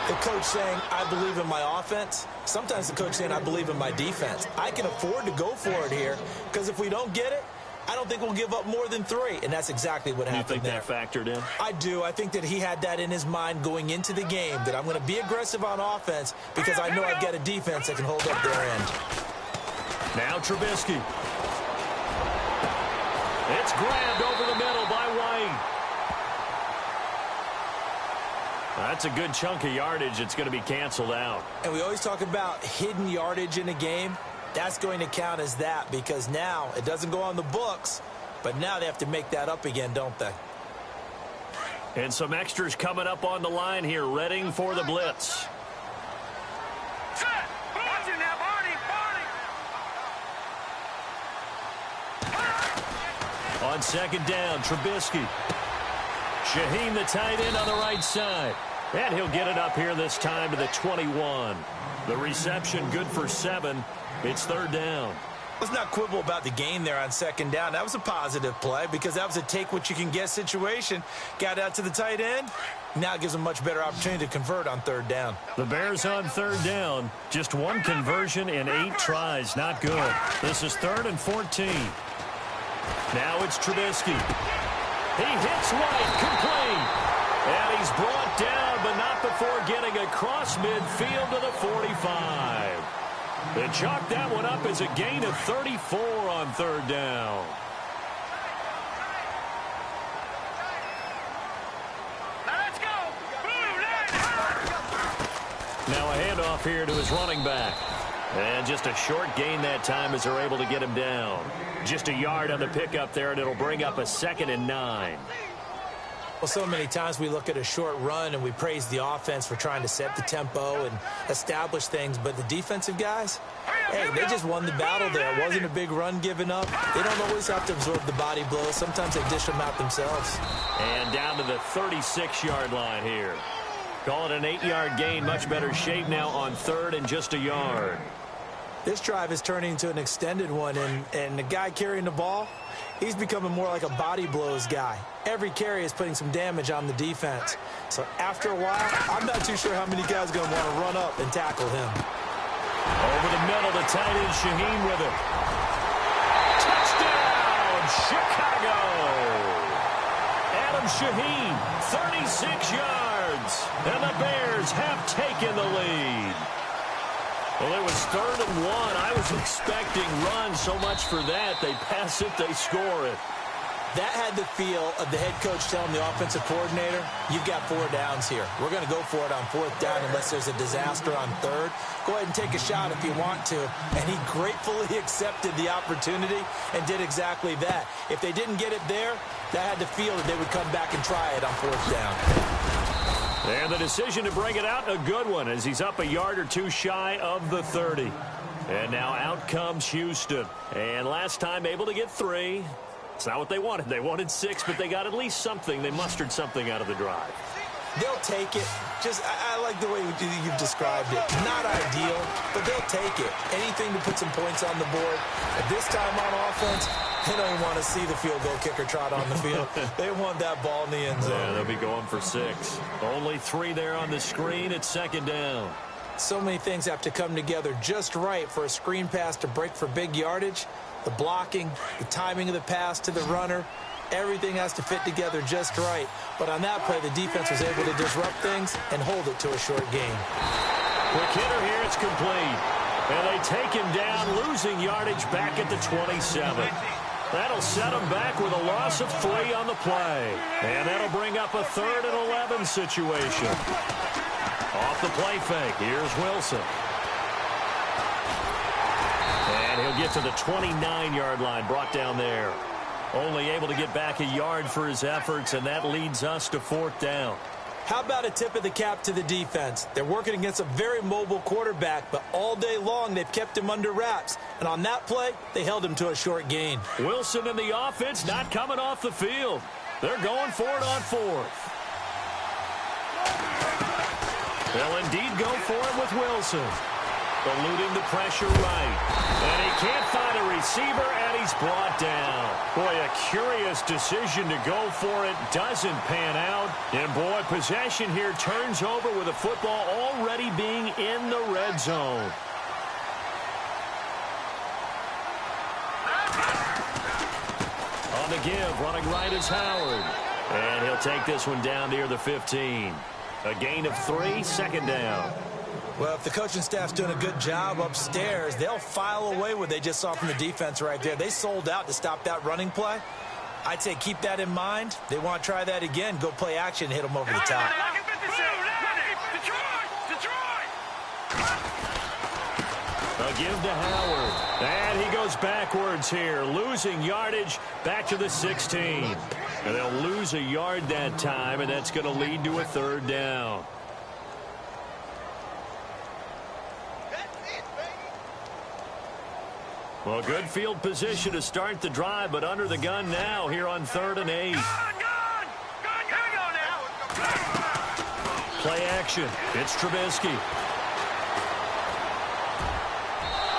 the coach saying, I believe in my offense. Sometimes the coach saying, I believe in my defense. I can afford to go for it here, because if we don't get it, I don't think we'll give up more than 3. And that's exactly what happened there. You think that factored in? I do. I think that he had that in his mind going into the game, that I'm going to be aggressive on offense because I know I've got a defense that can hold up their end. Now Trubisky. It's grabbed over the middle by White. That's a good chunk of yardage. It's going to be canceled out. And we always talk about hidden yardage in a game. That's going to count as that because now it doesn't go on the books, but now they have to make that up again, don't they? And some extras coming up on the line here, readying for the blitz. On second down, Trubisky. Shaheem, the tight end, on the right side. And he'll get it up here this time to the 21. The reception good for 7. It's third down. Let's not quibble about the gain there on second down. That was a positive play because that was a take-what-you-can-get situation. Got out to the tight end. Now it gives them a much better opportunity to convert on third down. The Bears on third down. Just 1 conversion in 8 tries. Not good. This is 3rd and 14. Now it's Trubisky. He hits White, complete. And he's brought down, but not before getting across midfield to the 45. They chalk that one up as a gain of 34 on third down. Let's go. Now a handoff here to his running back. And just a short gain that time as they're able to get him down. Just a yard on the pickup there, and it'll bring up a 2nd and 9. Well, so many times we look at a short run and we praise the offense for trying to set the tempo and establish things, but the defensive guys, hey, they just won the battle there. It wasn't a big run given up. They don't always have to absorb the body blows. Sometimes they dish them out themselves. And down to the 36-yard line here. Call it an 8-yard gain. Much better shape now on 3rd and just a yard. This drive is turning into an extended one, and the guy carrying the ball, he's becoming more like a body blows guy. Every carry is putting some damage on the defense. So after a while, I'm not too sure how many guys are going to want to run up and tackle him. Over the middle, the tight end Shaheem with it. Touchdown, Chicago! Adam Shaheem, 36 yards, and the Bears have taken the lead. Well, it was 3rd and 1. I was expecting runs so much for that. They pass it, they score it. That had the feel of the head coach telling the offensive coordinator, you've got 4 downs here. We're going to go for it on 4th down unless there's a disaster on 3rd. Go ahead and take a shot if you want to. And he gratefully accepted the opportunity and did exactly that. If they didn't get it there, that had the feel that they would come back and try it on 4th down. And the decision to bring it out, a good one, as he's up a yard or 2 shy of the 30. And now out comes Houston. And last time able to get 3. It's not what they wanted. They wanted 6, but they got at least something. They mustered something out of the drive. They'll take it. I like the way you've described it. Not ideal, but they'll take it. Anything to put some points on the board. At this time on offense, they don't even want to see the field goal kicker trot on the field. They want that ball in the end zone. Yeah, they'll be going for 6. Only 3 there on the screen at 2nd down. So many things have to come together just right for a screen pass to break for big yardage. The blocking, the timing of the pass to the runner, everything has to fit together just right. But on that play, the defense was able to disrupt things and hold it to a short gain. Quick hitter here, it's complete. And they take him down, losing yardage back at the 27. That'll set him back with a loss of 3 on the play. And that'll bring up a 3rd and 11 situation. Off the play fake, here's Wilson. And he'll get to the 29-yard line, brought down there. Only able to get back a yard for his efforts, and that leads us to 4th down. How about a tip of the cap to the defense? They're working against a very mobile quarterback, but all day long they've kept him under wraps. And on that play, they held him to a short gain. Wilson and the offense not coming off the field. They're going for it on 4th. They'll indeed go for it with Wilson. Eluding the pressure right. And he can't find a receiver, and he's brought down. Boy, a curious decision to go for it. Doesn't pan out. And, boy, possession here turns over with the football already being in the red zone. On the give, running right is Howard. And he'll take this one down near the 15. A gain of 3, 2nd down. Well, if the coaching staff's doing a good job upstairs, they'll file away what they just saw from the defense right there. They sold out to stop that running play. I'd say keep that in mind. They want to try that again. Go play action and hit them over the top. A give to Howard. And he goes backwards here, losing yardage back to the 16. And they'll lose a yard that time, and that's going to lead to a 3rd down. Well, good field position to start the drive, but under the gun now here on 3rd and 8. Play action. It's Trubisky.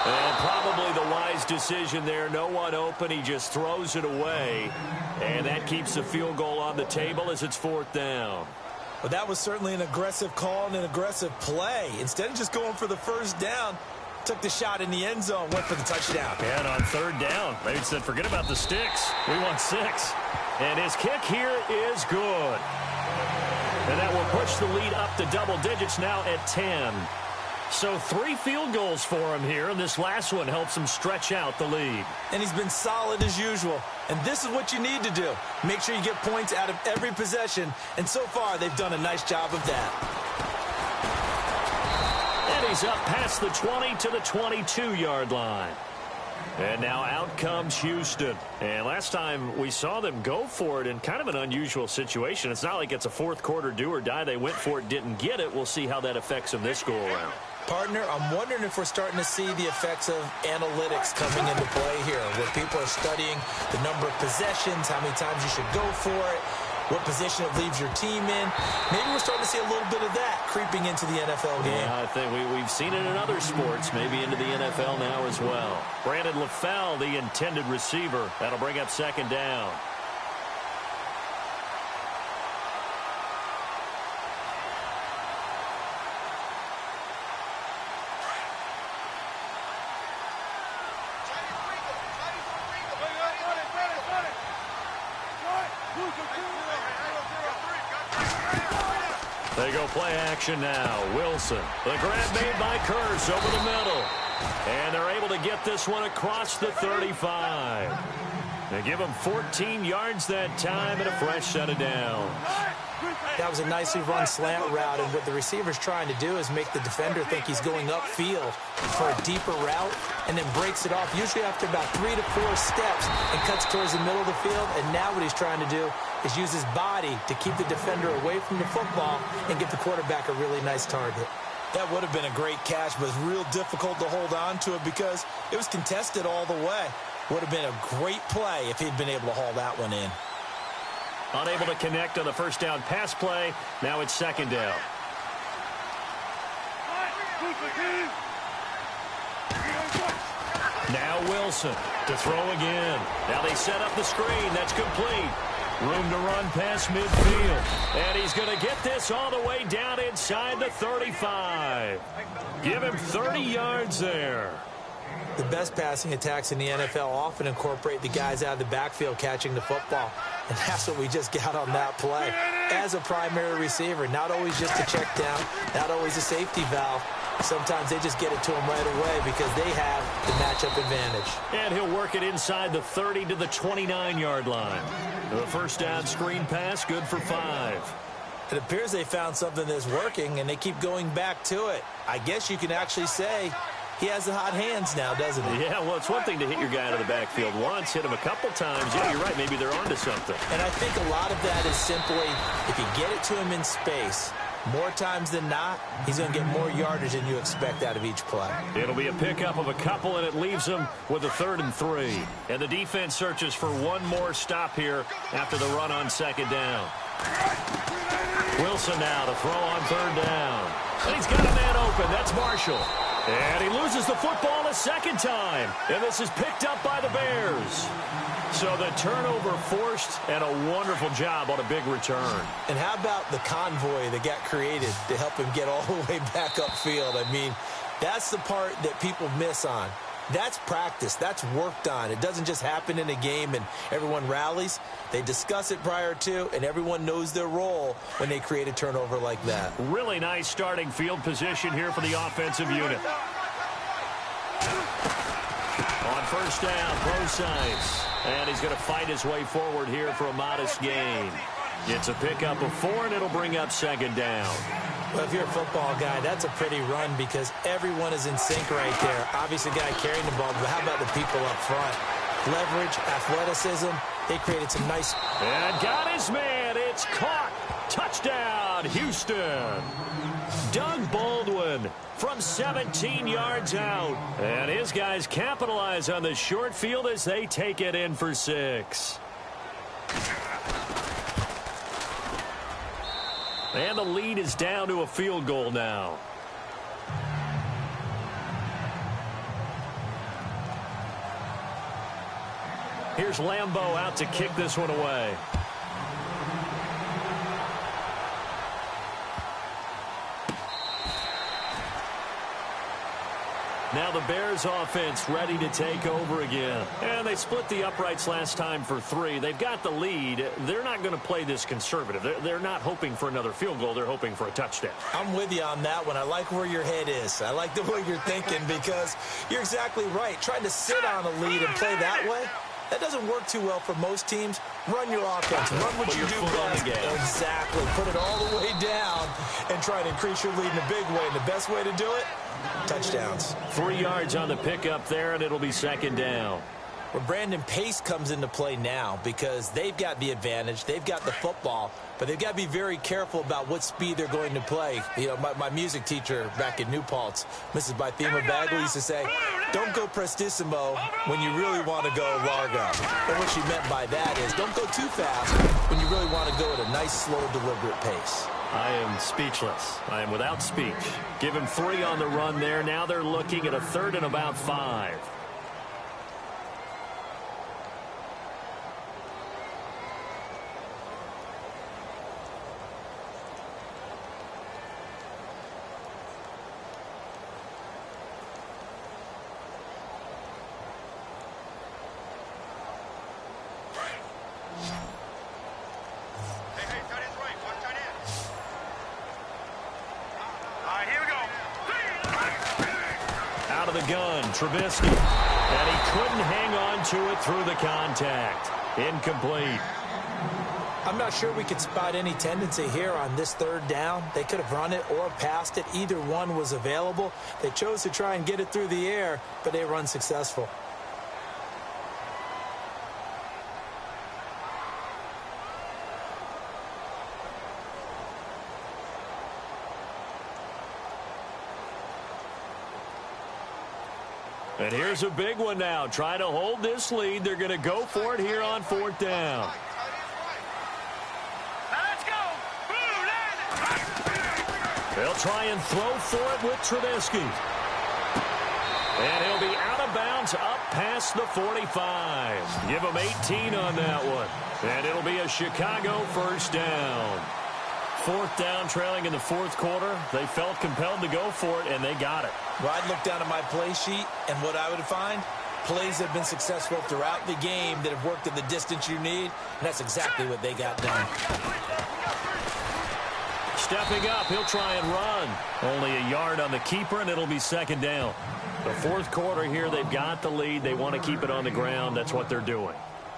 And probably the wise decision there. No one open. He just throws it away. And that keeps the field goal on the table as it's 4th down. Well, that was certainly an aggressive call and an aggressive play. Instead of just going for the 1st down, took the shot in the end zone, went for the touchdown. And on 3rd down, they said, forget about the sticks. We want 6. And his kick here is good. And that will push the lead up to double digits now at 10. So 3 field goals for him here, and this last one helps him stretch out the lead. And he's been solid as usual. And this is what you need to do. Make sure you get points out of every possession. And so far, they've done a nice job of that. And he's up past the 20 to the 22-yard line. And now out comes Houston. And last time we saw them go for it in kind of an unusual situation. It's not like it's a 4th quarter do or die. They went for it, didn't get it. We'll see how that affects them this go-around. Partner, I'm wondering if we're starting to see the effects of analytics coming into play here, where people are studying the number of possessions, how many times you should go for it, what position it leaves your team in. Maybe we're starting to see a little bit of that creeping into the NFL game. Yeah, I think we've seen it in other sports, maybe into the NFL now as well. Brandon LaFell, the intended receiver. That'll bring up 2nd down. They go play action now. Wilson. The grab made by Kearse over the middle. And they're able to get this one across the 35. They give him 14 yards that time and a fresh set of downs. That was a nicely run slant route, and what the receiver's trying to do is make the defender think he's going upfield for a deeper route and then breaks it off, usually after about 3 to 4 steps, and cuts towards the middle of the field. And now what he's trying to do is use his body to keep the defender away from the football and give the quarterback a really nice target. That would have been a great catch, but it's real difficult to hold on to it because it was contested all the way. Would have been a great play if he'd been able to haul that one in. Unable to connect on the first down pass play. Now it's second down. Now Wilson to throw again. Now they set up the screen. That's complete. Room to run past midfield. And he's going to get this all the way down inside the 35. Give him 30 yards there. The best passing attacks in the NFL often incorporate the guys out of the backfield catching the football. And that's what we just got on that play. As a primary receiver, not always just a check down, not always a safety valve. Sometimes they just get it to him right away because they have the matchup advantage. And he'll work it inside the 30 to the 29-yard line. The first down screen pass, good for 5. It appears they found something that's working, and they keep going back to it. I guess you can actually say he has the hot hands now, doesn't he? Yeah, well, it's one thing to hit your guy out of the backfield once, hit him a couple times. Yeah, you're right. Maybe they're onto something. And I think a lot of that is simply if you get it to him in space, more times than not, he's going to get more yardage than you expect out of each play. It'll be a pickup of a couple, and it leaves him with a 3rd and 3. And the defense searches for one more stop here after the run on second down. Wilson now to throw on 3rd down. And he's got a man open. That's Marshall. And he loses the football a second time. And this is picked up by the Bears. So the turnover forced, and a wonderful job on a big return. And how about the convoy that got created to help him get all the way back upfield? I mean, that's the part that people miss on. That's practice. That's worked on. It doesn't just happen in a game and everyone rallies. They discuss it prior to, and everyone knows their role when they create a turnover like that. Really nice starting field position here for the offensive unit. On first down, Procise. And he's going to fight his way forward here for a modest gain. It's a pickup of 4, and it'll bring up second down. Well, if you're a football guy, that's a pretty run because everyone is in sync right there. Obviously, the guy carrying the ball, but how about the people up front? Leverage, athleticism, they created some nice... And got his man. It's caught. Touchdown, Houston. Doug Baldwin from 17 yards out. And his guys capitalize on the short field as they take it in for 6. And the lead is down to a field goal now. Here's Lambeau out to kick this one away. Now the Bears offense ready to take over again. And they split the uprights last time for 3. They've got the lead. They're not going to play this conservative. They're not hoping for another field goal. They're hoping for a touchdown. I'm with you on that one. I like where your head is. I like the way you're thinking because you're exactly right. Trying to sit on a lead and play that way, that doesn't work too well for most teams. Run your offense. Run what you do best. Exactly. Put it all the way down and try to increase your lead in a big way. And the best way to do it, touchdowns. 3 yards on the pickup there, and it'll be second down. Well, Brandon, pace comes into play now because they've got the advantage. They've got the football, but they've got to be very careful about what speed they're going to play. You know, my music teacher back in New Paltz, Mrs. Bythema Bagley, used to say, don't go prestissimo when you really want to go largo. And what she meant by that is don't go too fast when you really want to go at a nice, slow, deliberate pace. I am speechless. I am without speech. Give him 3 on the run there. Now they're looking at a 3rd and about 5. Out of the gun, Trubisky. And he couldn't hang on to it through the contact. Incomplete. I'm not sure we could spot any tendency here on this third down. They could have run it or passed it. Either one was available. They chose to try and get it through the air, but they were unsuccessful. And here's a big one now. Trying to hold this lead. They're going to go for it here on fourth down. Let's go. They'll try and throw for it with Trubisky. And he'll be out of bounds up past the 45. Give him 18 on that one. And it'll be a Chicago first down. Fourth down, trailing in the fourth quarter. They felt compelled to go for it, and they got it. Well, I'd look down at my play sheet, and what I would find, plays have been successful throughout the game that have worked at the distance you need, and that's exactly what they got done. Stepping up, he'll try and run. Only a yard on the keeper, and it'll be second down. The fourth quarter here, they've got the lead. They want to keep it on the ground. That's what they're doing.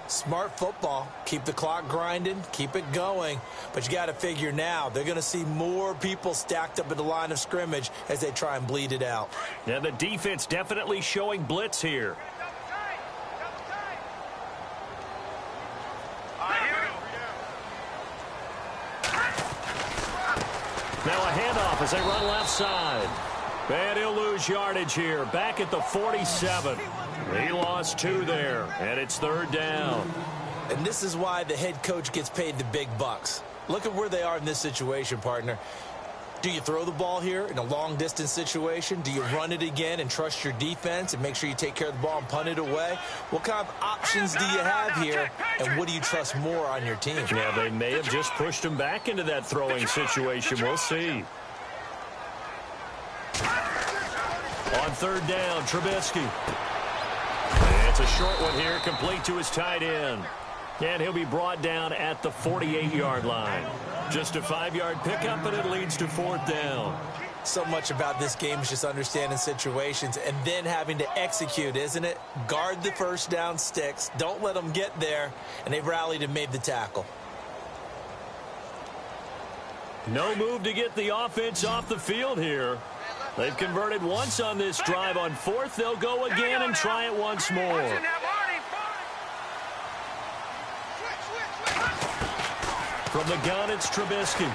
Smart football. Keep the clock grinding. Keep it going. But you got to figure now, they're going to see more people stacked up at the line of scrimmage as they try and bleed it out. Yeah, the defense definitely showing blitz here. Now a handoff as they run left side. And he'll lose yardage here. Back at the 47. He lost 2 there, and it's third down. And this is why the head coach gets paid the big bucks. Look at where they are in this situation, partner. Do you throw the ball here in a long-distance situation? Do you run it again and trust your defense and make sure you take care of the ball and punt it away? What kind of options do you have here, and what do you trust more on your team? Yeah, they may have just pushed him back into that throwing situation. We'll see. On third down, Trubisky. It's a short one here, complete to his tight end. And he'll be brought down at the 48-yard line. Just a 5-yard pickup, and it leads to fourth down. So much about this game is just understanding situations and then having to execute, isn't it? Guard the first down sticks. Don't let them get there. And they've rallied and made the tackle. No move to get the offense off the field here. They've converted once on this drive. On fourth, they'll go again and try it once more. From the gun, it's Trubisky.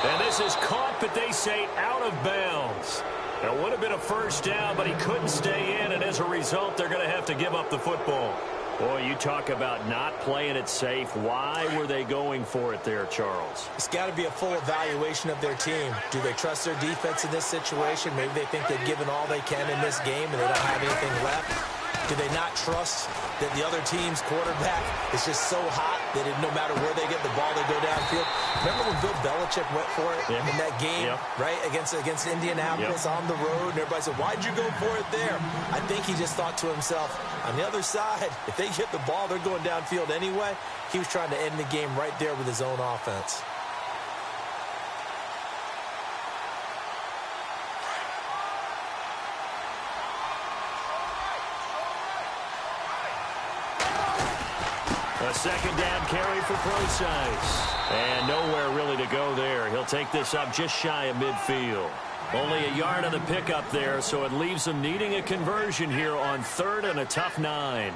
And this is caught, but they say out of bounds. It would have been a first down, but he couldn't stay in, and as a result, they're going to have to give up the football. Boy, you talk about not playing it safe. Why were they going for it there, Charles? It's got to be a full evaluation of their team. Do they trust their defense in this situation? Maybe they think they've given all they can in this game and they don't have anything left. Do they not trust that the other team's quarterback is just so hot that no matter where they get the ball, they go downfield? Remember when Bill Belichick went for it in that game, right, against Indianapolis on the road? And everybody said, why'd you go for it there? I think he just thought to himself, on the other side, if they get the ball, they're going downfield anyway. He was trying to end the game right there with his own offense. A second down carry for Procise. And nowhere really to go there. He'll take this up just shy of midfield. Only a yard on the pickup there, so it leaves them needing a conversion here on third and a tough 9.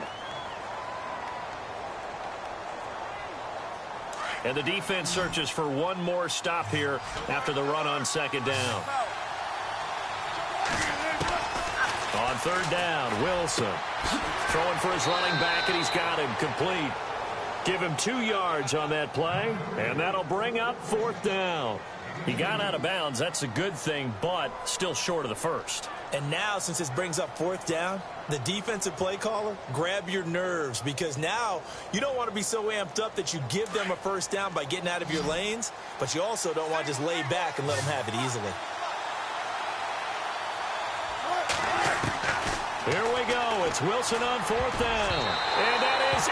And the defense searches for one more stop here after the run on second down. On third down, Wilson throwing for his running back, and he's got him complete. Give him 2 yards on that play, and that'll bring up fourth down. He got out of bounds. That's a good thing, but still short of the first. And now, since this brings up fourth down, the defensive play caller, grab your nerves, because now you don't want to be so amped up that you give them a first down by getting out of your lanes, but you also don't want to just lay back and let them have it easily. Here we go. It's Wilson on fourth down. And that is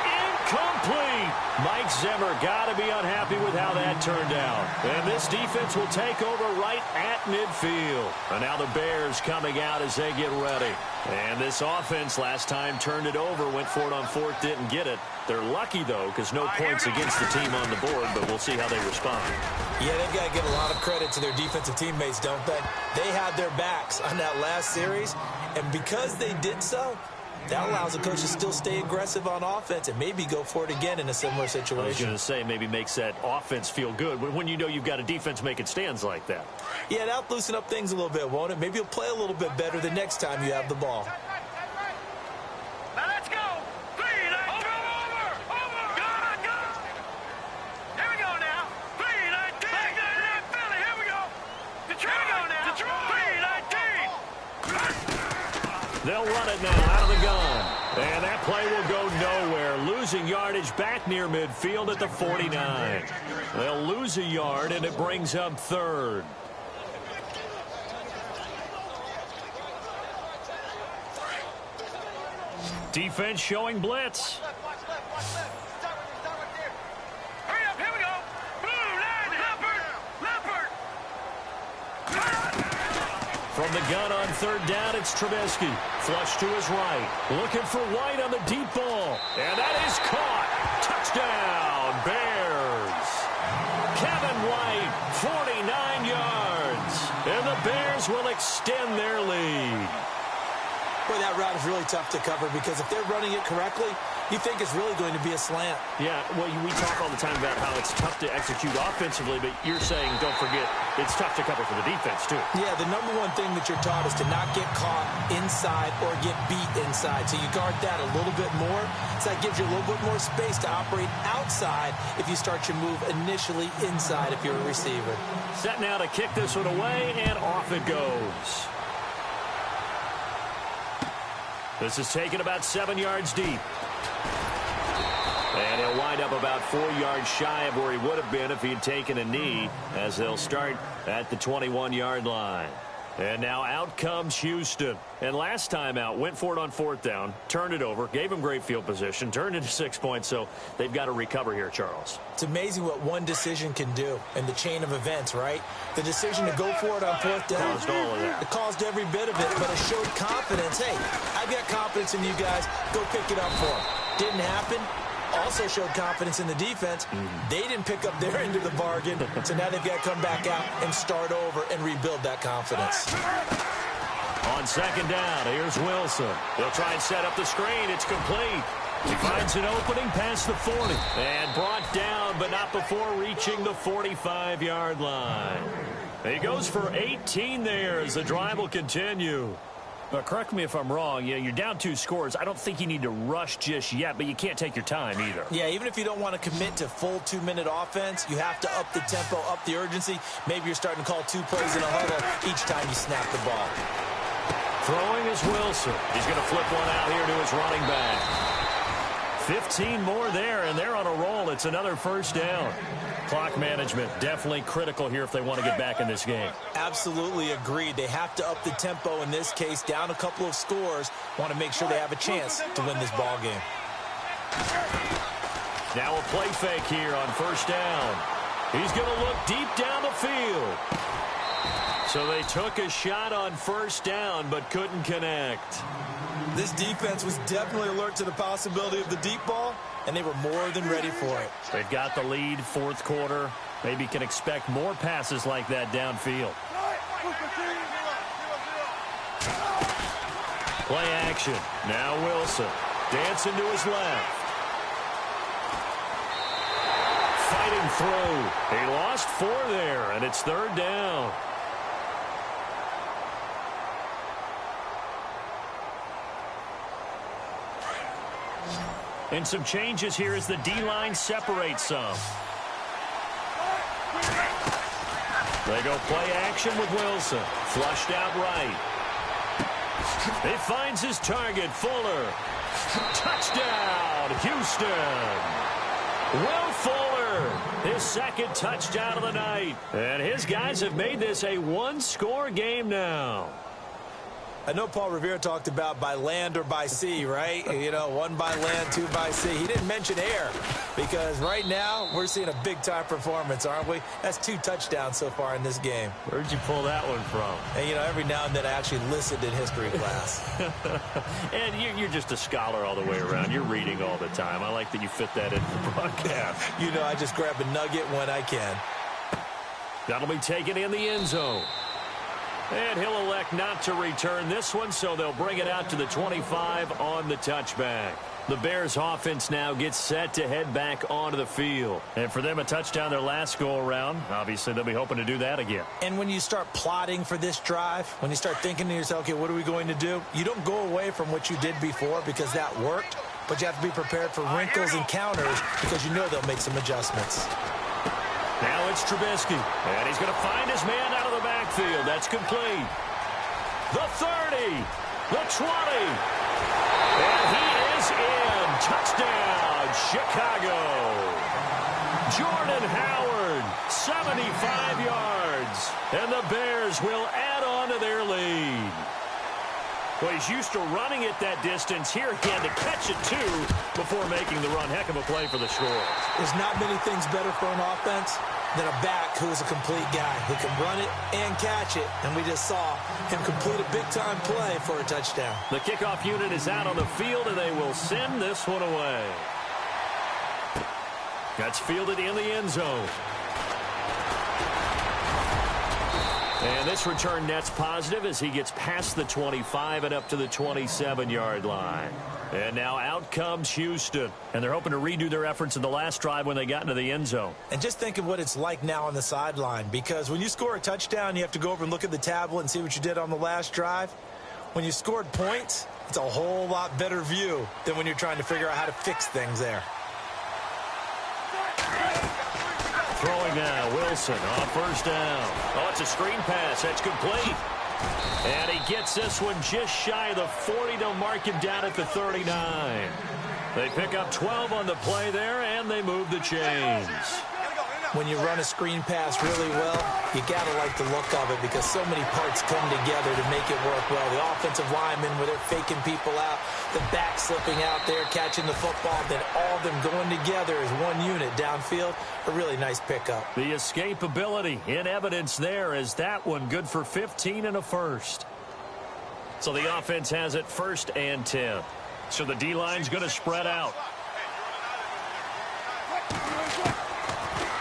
complete. Mike Zimmer got to be unhappy with how that turned out. And this defense will take over right at midfield. And now the Bears coming out as they get ready. And this offense last time turned it over, went for it on fourth, didn't get it. They're lucky, though, because no points against the team on the board, but we'll see how they respond. Yeah, they've got to give a lot of credit to their defensive teammates, don't they? They had their backs on that last series, and because they did so, that allows the coach to still stay aggressive on offense and maybe go for it again in a similar situation. I was going to say, maybe makes that offense feel good when you know you've got a defense making stands like that. Yeah, that'll loosen up things a little bit, won't it? Maybe you'll play a little bit better the next time you have the ball. Now let's go. Over. Go. Here we go now. 3-19. Philly, here we go. Detroit. Here we go now. Detroit. 3-19. They'll run it now out of the gun. And that play will go nowhere. Losing yardage back near midfield at the 49. They'll lose a yard, and it brings up third. Defense showing blitz. Hurry up, here we go. Blue line, Leopard. From the gun on third down, it's Trubisky. Flush to his right. Looking for White on the deep ball. And that is caught. Touchdown, Bears. Kevin White, 49 yards. And the Bears will extend their lead. Boy, that route is really tough to cover because if they're running it correctly, you think it's really going to be a slant. Yeah, well, we talk all the time about how it's tough to execute offensively, but you're saying, don't forget, it's tough to cover for the defense, too. Yeah, the number one thing that you're taught is to not get caught inside or get beat inside. So you guard that a little bit more. So that gives you a little bit more space to operate outside if you start your move initially inside if you're a receiver. Set now to kick this one away, and off it goes. This is taken about 7 yards deep. And he'll wind up about 4 yards shy of where he would have been if he'd taken a knee, as they'll start at the 21-yard line. And now out comes Houston. And last time out, went for it on fourth down, turned it over, gave him great field position, turned into 6 points, so they've got to recover here, Charles. It's amazing what one decision can do in the chain of events, right? The decision to go for it on fourth down. Caused all of that. It caused every bit of it, but it showed confidence. Hey, I've got confidence in you guys. Go pick it up for them. Didn't happen. Also showed confidence in the defense. They didn't pick up their end of the bargain, so now they've got to come back out and start over and rebuild that confidence. On second down, here's Wilson. They'll try and set up the screen. It's complete. He finds an opening past the 40 and brought down, but not before reaching the 45-yard line. He goes for 18 there as the drive will continue. But correct me if I'm wrong, you're down 2 scores. I don't think you need to rush just yet, but you can't take your time either. Yeah, even if you don't want to commit to full 2-minute offense, you have to up the tempo, up the urgency. Maybe you're starting to call 2 plays in a huddle each time you snap the ball. Throwing is Wilson. He's going to flip one out here to his running back. 15 more there, and they're on a roll. It's another first down. Clock management definitely critical here if they want to get back in this game. Absolutely agreed. They have to up the tempo in this case, down a couple of scores. Want to make sure they have a chance to win this ball game. Now a play fake here on first down. He's going to look deep down the field. So they took a shot on first down but couldn't connect. This defense was definitely alert to the possibility of the deep ball, and they were more than ready for it. They've got the lead, fourth quarter. Maybe can expect more passes like that downfield. Play action. Now Wilson. Dancing to his left. Fighting through. He lost 4 there, and it's third down. And some changes here as the D-line separates some. They go play action with Wilson. Flushed out right. He finds his target, Fuller. Touchdown, Houston. Will Fuller, his second touchdown of the night. And his guys have made this a 1-score game now. I know Paul Revere talked about by land or by sea, right? You know, 1 by land, 2 by sea. He didn't mention air because right now we're seeing a big-time performance, aren't we? That's 2 touchdowns so far in this game. Where'd you pull that one from? And, you know, every now and then I actually listened in history class. And you're just a scholar all the way around. You're reading all the time. I like that you fit that into the broadcast. You know, I just grab a nugget when I can. That'll be taken in the end zone. And he'll elect not to return this one, so they'll bring it out to the 25 on the touchback. The Bears offense now gets set to head back onto the field. And for them, a touchdown their last go-around. Obviously, they'll be hoping to do that again. And when you start plotting for this drive, when you start thinking to yourself, okay, what are we going to do? You don't go away from what you did before because that worked, but you have to be prepared for wrinkles and counters because you know they'll make some adjustments. Now it's Trubisky, and he's going to find his man out of the backfield. That's complete. The 30, the 20, and he is in. Touchdown, Chicago. Jordan Howard, 75 yards, and the Bears will add on to their lead. Well, he's used to running it that distance. Here he had to catch it, too, before making the run. Heck of a play for the score. There's not many things better for an offense than a back who's a complete guy who can run it and catch it. And we just saw him complete a big-time play for a touchdown. The kickoff unit is out on the field, and they will send this one away. That's fielded in the end zone. And this return net's positive as he gets past the 25 and up to the 27-yard line. And now out comes Houston. And they're hoping to redo their efforts in the last drive when they got into the end zone. And just think of what it's like now on the sideline. Because when you score a touchdown, you have to go over and look at the tablet and see what you did on the last drive. When you scored points, it's a whole lot better view than when you're trying to figure out how to fix things there. Throwing now, Wilson on first down. Oh, it's a screen pass. That's complete. And he gets this one just shy of the 40. They'll mark him down at the 39. They pick up 12 on the play there, and they move the chains. When you run a screen pass really well, you got to like the look of it because so many parts come together to make it work well. The offensive linemen, where they're faking people out, the back slipping out there, catching the football, then all of them going together as one unit downfield. A really nice pickup. The escapability in evidence there as that one good for 15 and a first. So the offense has it 1st and 10. So the D-line's going to spread out.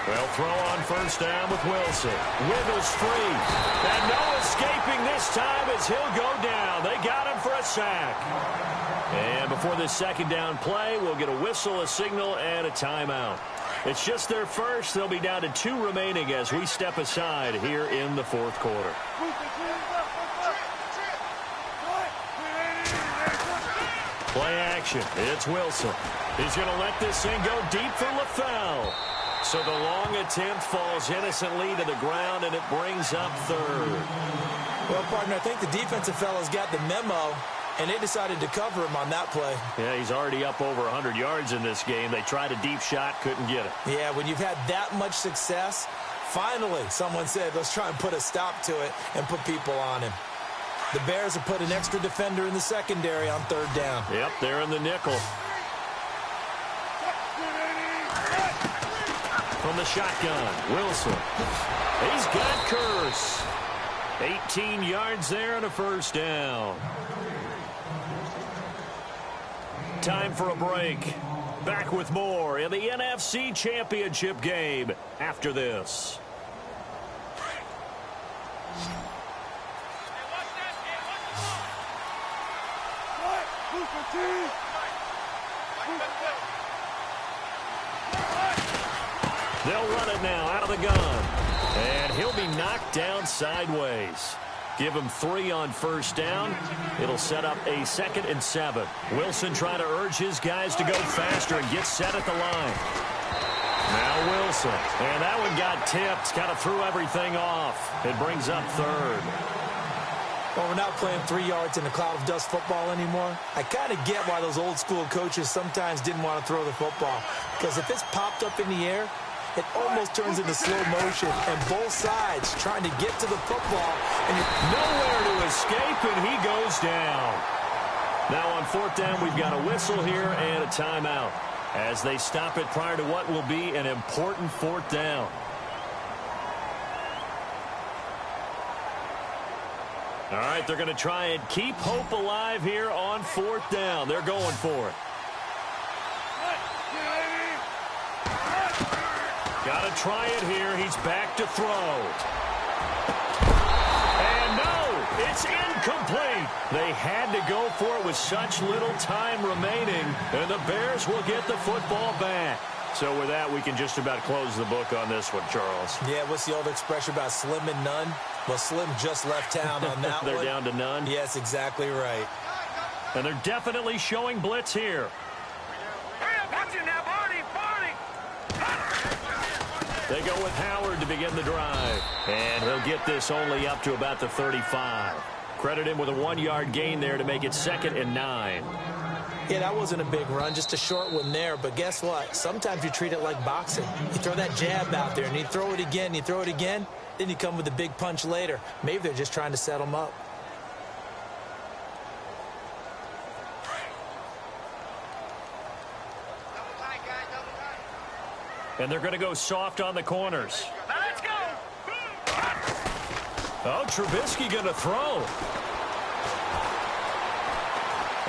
They'll throw on first down with Wilson. Wiggles free. And no escaping this time as he'll go down. They got him for a sack. And before this second down play, we'll get a whistle, a signal, and a timeout. It's just their first. They'll be down to 2 remaining as we step aside here in the 4th quarter. Play action. It's Wilson. He's going to let this thing go deep for LaFell. So the long attempt falls innocently to the ground, and it brings up 3rd. Well, partner, I think the defensive fellows got the memo, and they decided to cover him on that play. Yeah, he's already up over 100 yards in this game. They tried a deep shot, couldn't get it. Yeah, when you've had that much success, finally someone said, let's try and put a stop to it and put people on him. The Bears have put an extra defender in the secondary on 3rd down. Yep, they're in the nickel. From the shotgun, Wilson. He's got Curse. 18 yards there and a first down. Time for a break. Back with more in the NFC Championship game after this. They'll run it now out of the gun. And he'll be knocked down sideways. Give him 3 on first down. It'll set up a 2nd and 7. Wilson trying to urge his guys to go faster and get set at the line. Now Wilson. And that one got tipped. Kind of threw everything off. It brings up 3rd. Well, we're not playing 3 yards in a cloud of dust football anymore. I kind of get why those old school coaches sometimes didn't want to throw the football. Because if it's popped up in the air, it almost turns into slow motion, and both sides trying to get to the football. And nowhere to escape, and he goes down. Now on 4th down, we've got a whistle here and a timeout as they stop it prior to what will be an important 4th down. All right, they're going to try and keep hope alive here on 4th down. They're going for it. Got to try it here. He's back to throw. And no, it's incomplete. They had to go for it with such little time remaining, and the Bears will get the football back. So with that, we can just about close the book on this one, Charles. Yeah, what's the old expression about slim and none? Well, Slim just left town on that They're one. down to none? Yes, exactly right. And they're definitely showing blitz here. Hurry up, watch it now, Barney, They go with Howard to begin the drive. And he'll get this only up to about the 35. Credit him with a 1-yard gain there to make it 2nd and 9. Yeah, that wasn't a big run, just a short one there. But guess what? Sometimes you treat it like boxing. You throw that jab out there, and you throw it again, you throw it again. Then you come with a big punch later. Maybe they're just trying to set them up. And they're going to go soft on the corners. Now let's go. Oh, Trubisky going to throw.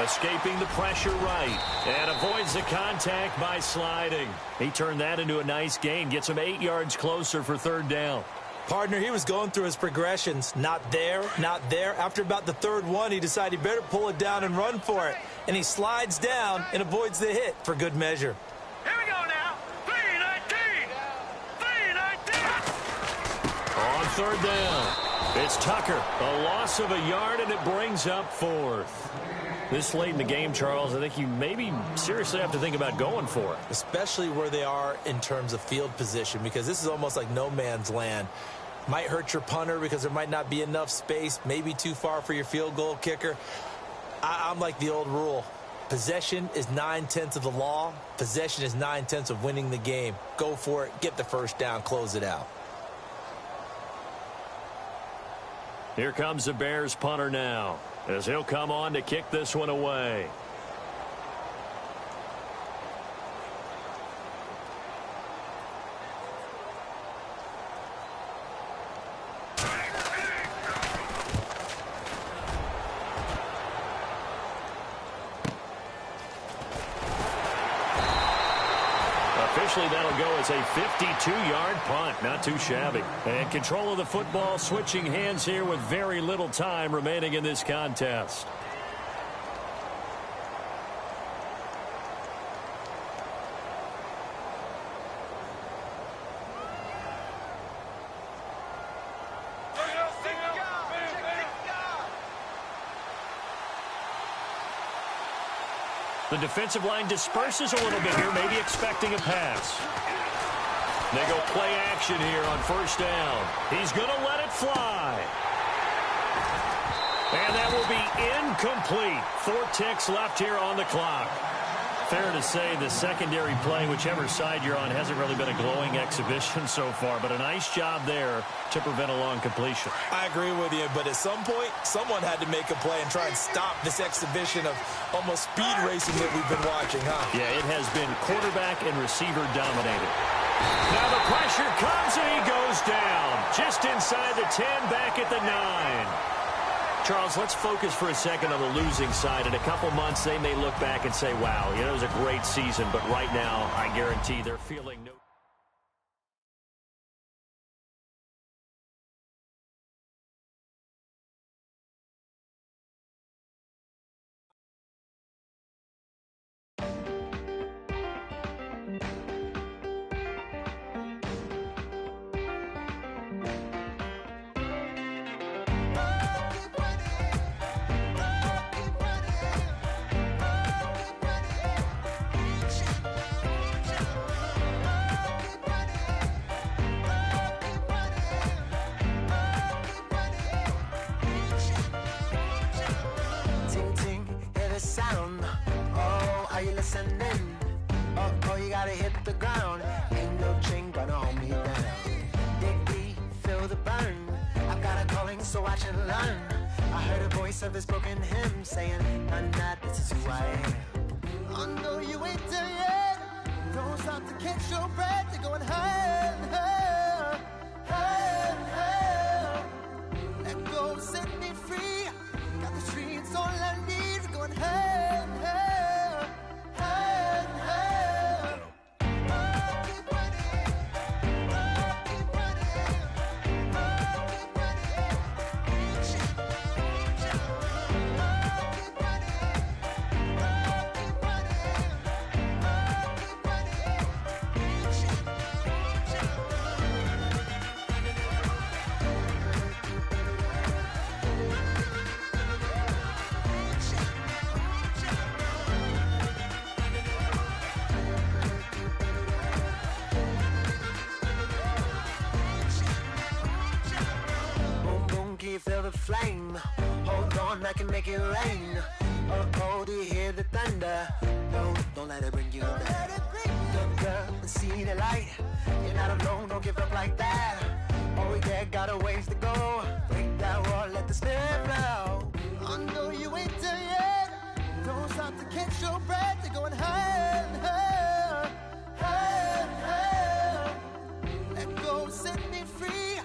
Escaping the pressure right. And avoids the contact by sliding. He turned that into a nice gain. Gets him 8 yards closer for 3rd down. Partner, he was going through his progressions. Not there, not there. After about the 3rd one, he decided he better pull it down and run for it. And he slides down and avoids the hit for good measure. Here we go now. 319. 319. On 3rd down, it's Tucker. A loss of a yard, and it brings up 4th. This late in the game, Charles, I think you maybe seriously have to think about going for it. Especially where they are in terms of field position, because this is almost like no man's land. Might hurt your punter because there might not be enough space, maybe too far for your field goal kicker. I'm like the old rule. Possession is 9/10 of the law. Possession is 9/10 of winning the game. Go for it, get the 1st down, close it out. Here comes the Bears punter now, as he'll come on to kick this one away. Officially, that'll go as a 52-yard punt. Not too shabby. And control of the football switching hands here with very little time remaining in this contest. The defensive line disperses a little bit here, maybe expecting a pass. They go play action here on 1st down. He's going to let it fly. And that will be incomplete. 4 ticks left here on the clock. Fair to say the secondary play, whichever side you're on, hasn't really been a glowing exhibition so far, but a nice job there to prevent a long completion. I agree with you, but at some point, someone had to make a play and try and stop this exhibition of almost speed racing that we've been watching, huh? Yeah, it has been quarterback and receiver dominated. Now the pressure comes and he goes down. Just inside the 10, back at the 9. Charles, let's focus for a second on the losing side. In a couple months, they may look back and say, wow, it was a great season. But right now, I guarantee they're feeling no... Are you listening? Oh, you gotta hit the ground. Ain't no chain gonna and learn. I heard a voice of this broken hymn saying, none that this is who I am. I know you ain't there yet. Don't stop to catch your breath. You're going higher and higher, higher and higher. Let go, set me free. Got the streets all I need. We're going higher and higher, higher and higher. Keep running, keep running, keep running. Keep feel the flame. Hold on, I can make it rain. Oh, do you hear the thunder? No, don't let it bring you down. Look up and see the light. You're not alone, don't give up like that. Oh yeah, got a ways to go. Break that wall, let the spirit flow. I know you ain't there yet. Don't stop to catch your breath. You're going higher and higher, higher and higher. Let go, set me free.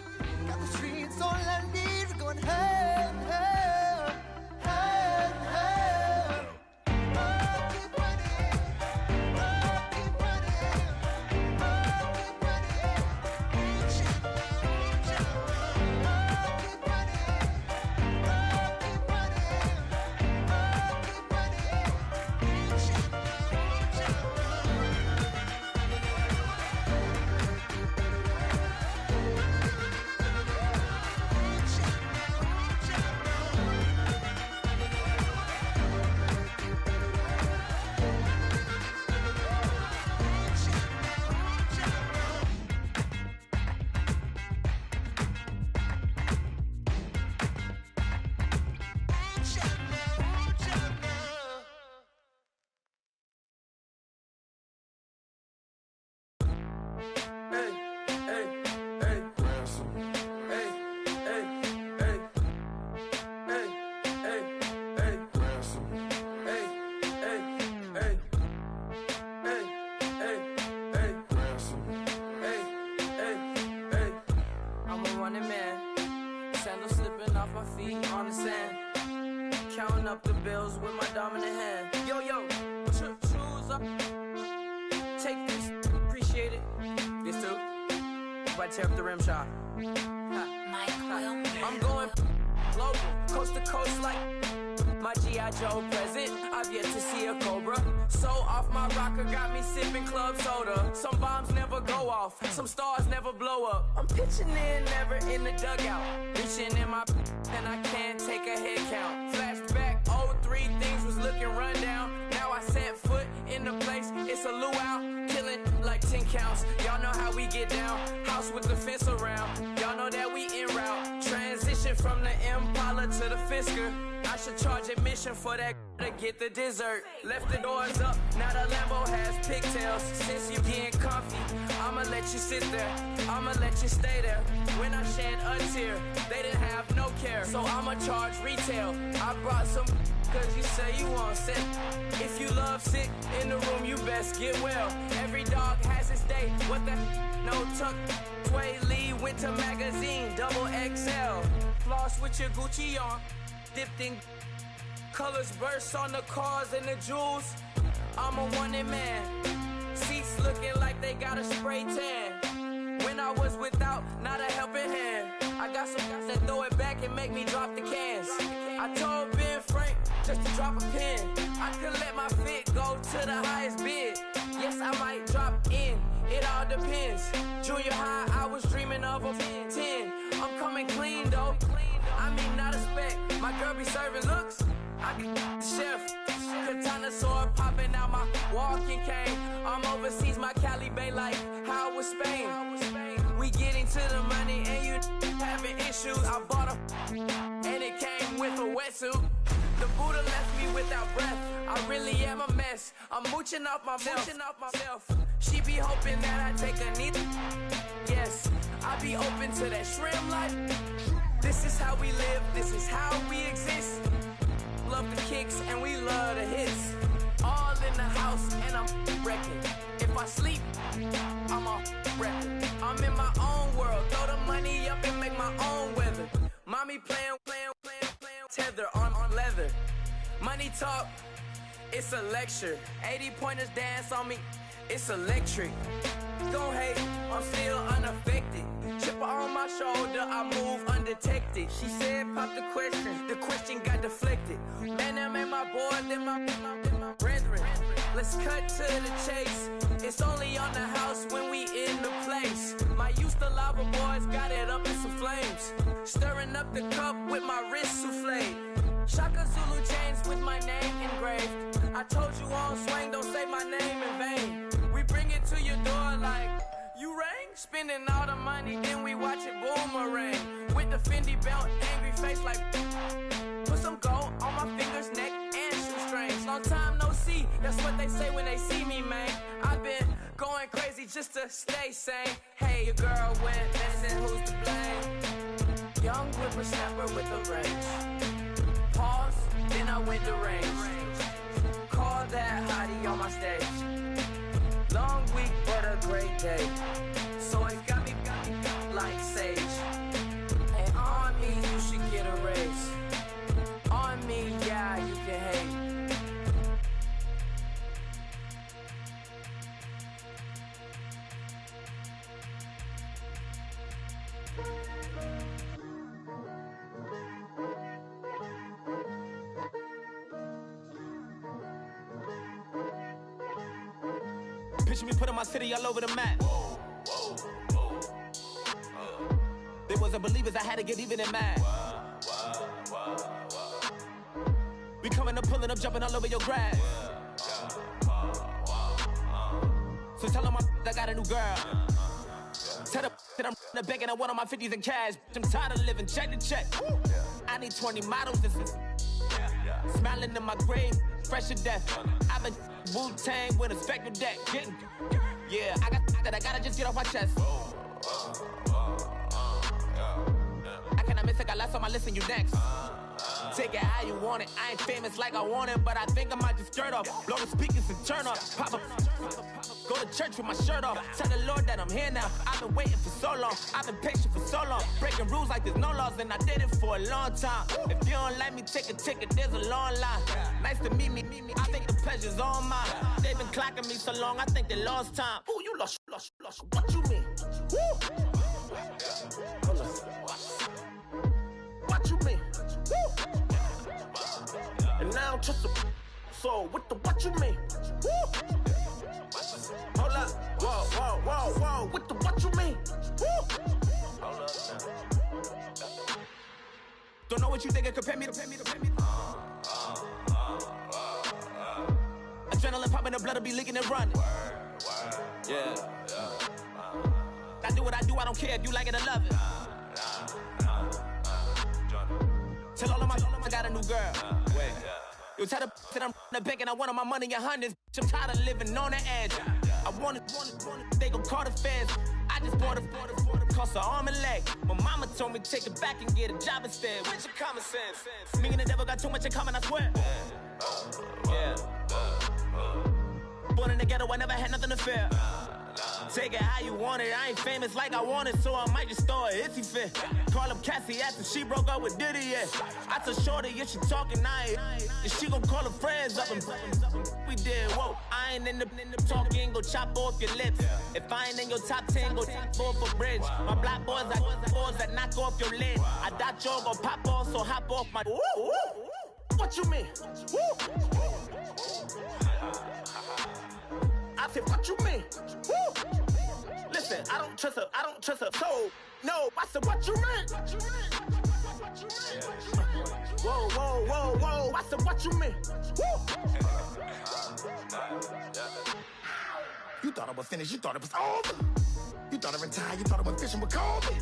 Got the streets all I need. Going higher and higher, higher and higher. Keep running, keep running, keep running. Keep Counting up the bills with my dominant hand. Yo, choose up. Take this, appreciate it. This too. About to tear up the rim shot. I'm going global, coast to coast like my G.I. Joe present. I've yet to see a Cobra. So off my rocker got me sipping club soda. Some bombs never go off, some stars never blow up. I'm pitching in, never in the dugout. Reaching in my and I can't take a head count. Flashback, 03, things was looking run down. Now I set foot in the place, it's a luau. Killing like 10 counts, y'all know how we get down. House with the fence around, y'all know that we en route. Transition from the Impala to the Fisker. I should charge admission for that to get the dessert. Left the doors up, now the Lambo has pigtails. Since you getting comfy, I'ma let you sit there, I'ma let you stay there. When I shed a tear, they didn't have no care. So I'ma charge retail. I brought some cause you say you want sick. If you love sick in the room, you best get well. Every dog has its day, what the no tuck. Sway Lee, Winter Magazine, double XL. Floss with your Gucci on. Dipped in colors, bursts on the cars and the jewels. I'm a wanted man. Seats looking like they got a spray tan. When I was without, not a helping hand. I got some guys that throw it back and make me drop the cans. I told Ben Frank just to drop a pin. I could let my fit go to the highest bid. Yes, I might drop in. It all depends. Junior high, I was dreaming of a 10. I'm coming clean though. I mean, not a spec. My girl be serving looks. I get the chef. Katana sword popping out my walking cane. I'm overseas, my Cali Bay like how was Spain. We getting to the money and you having issues. I bought a and it came with a wetsuit. The Buddha left me without breath. I really am a mess. I'm mooching off myself. She be hoping that I take a knee. Yes, I be open to that shrimp life. This is how we live, this is how we exist. Love the kicks and we love the hits. All in the house and I'm wrecking. If I sleep, I'm a wrecking. I'm in my own world, throw the money up and make my own weather. Mommy playing, tether on leather. Money talk, it's a lecture. 80 pointers dance on me, it's electric. Don't hate, I'm still unaffected. Chipper on my shoulder, I move undetected. She said pop the question got deflected. Man, them ain't my boys, them my brethren. Let's cut to the chase. It's only on the house when we in the place. My used to lava boys got it up in some flames. Stirring up the cup with my wrist souffle. Shaka Zulu chains with my name engraved. I told you on swing, don't say my name in vain. We bring it to your door like, you rang? Spending all the money, then we watch it boomerang. With the Fendi belt, angry face like, put some gold on my fingers, neck, and shoestrings. Long time no see, that's what they say when they see me, man. I've been going crazy just to stay sane. Hey, your girl went missing, who's to blame? Young whippersnapper with a range. Pause, then I went to range. Call that hottie on my stage. Long week, but a great day. So it got me like sage. And on me, you should get a raise. On me, yeah, you can hate. Picture me putting my city all over the map. They wasn't believers, I had to get even and mad. We coming up, pulling up, jumping all over your grass. So tell them I got a new girl. Tell them that I'm in the bank and I want on my 50s in cash. I'm tired of living check to check. I need 20 models, this is smiling in my grave, fresh to death. I've been Wu-Tang with a spectral deck. Yeah, I gotta just get off my chest. I cannot miss it, got last on my list and you next. Take it how you want it. I ain't famous like I want it, but I think I might just skirt off. Blow the speakers and turn up. Pop up. Go to church with my shirt off. Tell the Lord that I'm here now. I've been waiting for so long. I've been patient for so long. Breaking rules like there's no laws, and I did it for a long time. If you don't like me, take a ticket. There's a long line. Nice to meet me. I think the pleasure's all mine. They've been clocking me so long, I think they lost time. Ooh, you lost. What you mean? Woo! Hold on. What you mean? Woo! And now I'm just a so what you mean? Woo! Hold up, whoa, what you mean? Woo! Hold up now. Don't know what you think, compare me to. Adrenaline popping, the blood will be leaking and running. Yeah. I do what I do, I don't care if you like it or love it. Tell all of my I got a new girl. Wait. You tell the that I'm in the bank and I want my money in hundreds. I'm tired of living on the edge. I want it, they gon' call the feds. I just bought a cost an arm and leg. My mama told me take it back and get a job instead. Where's your common sense? Me and the devil got too much in common, I swear. Yeah. Born in the ghetto, I never had nothing to fear. Take it how you want it. I ain't famous like I want it, so I might just throw a hissy fit. Call up Cassie after she broke up with Diddy, yeah. I told Shorty if she talking, and she gon' call her friends up and we did, whoa. I ain't in the talking, go chop off your lips. If I ain't in your top 10, go top 4 for bridge. My black boys like boys that knock off your lid. I thought y'all gon' pop off, so hop off my. What you mean? I said, what you mean? Woo! Listen, I don't trust her soul. No, I said, what you mean? Whoa, I said, what you mean? Woo! You thought I was finished, you thought it was over. You thought I retired, you thought I was fishing with Kobe.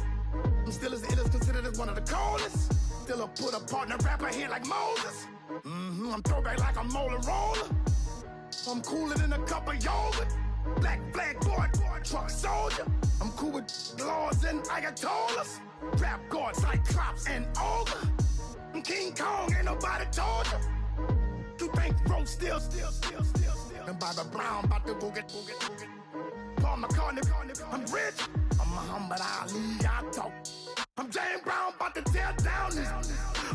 I'm still as ill as considered as one of the coldest. Still a put a partner rapper here like Moses. I'm throwback like a molar roller. I'm cooler than a cup of yogurt. Black flag boy, truck soldier. I'm cool with laws and Ayatollahs. Trap guard, Cyclops, and ogre. I'm King Kong, ain't nobody told you. You think road still. And Bobby Brown about to go get. Paul McCartney, I'm rich. I'm Muhammad Ali, I talk. I'm James Brown, about to tear down this.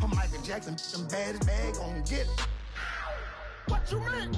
I'm Michael Jackson, them baddest bag gon' get it. What you mean?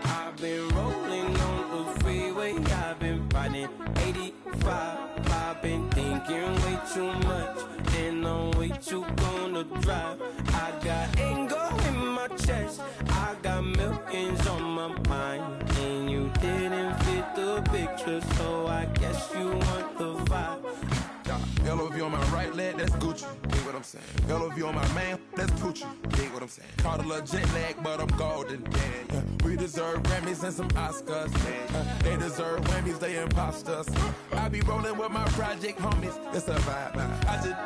I've been rolling on the freeway, I've been riding 85. I've been thinking way too much, and I'm way too gonna drive. I got anger in my chest, I got millions on my mind, and you didn't fit the picture, so I guess you want the vibe. LOV on my right leg, that's Gucci. Dig what I'm saying? LOV on my man, that's Poochie. Dig what I'm saying? Caught a little jet lag, but I'm golden. Yeah. We deserve Grammys and some Oscars. They deserve Whammies, they imposters. I be rolling with my project homies, it's a vibe. I just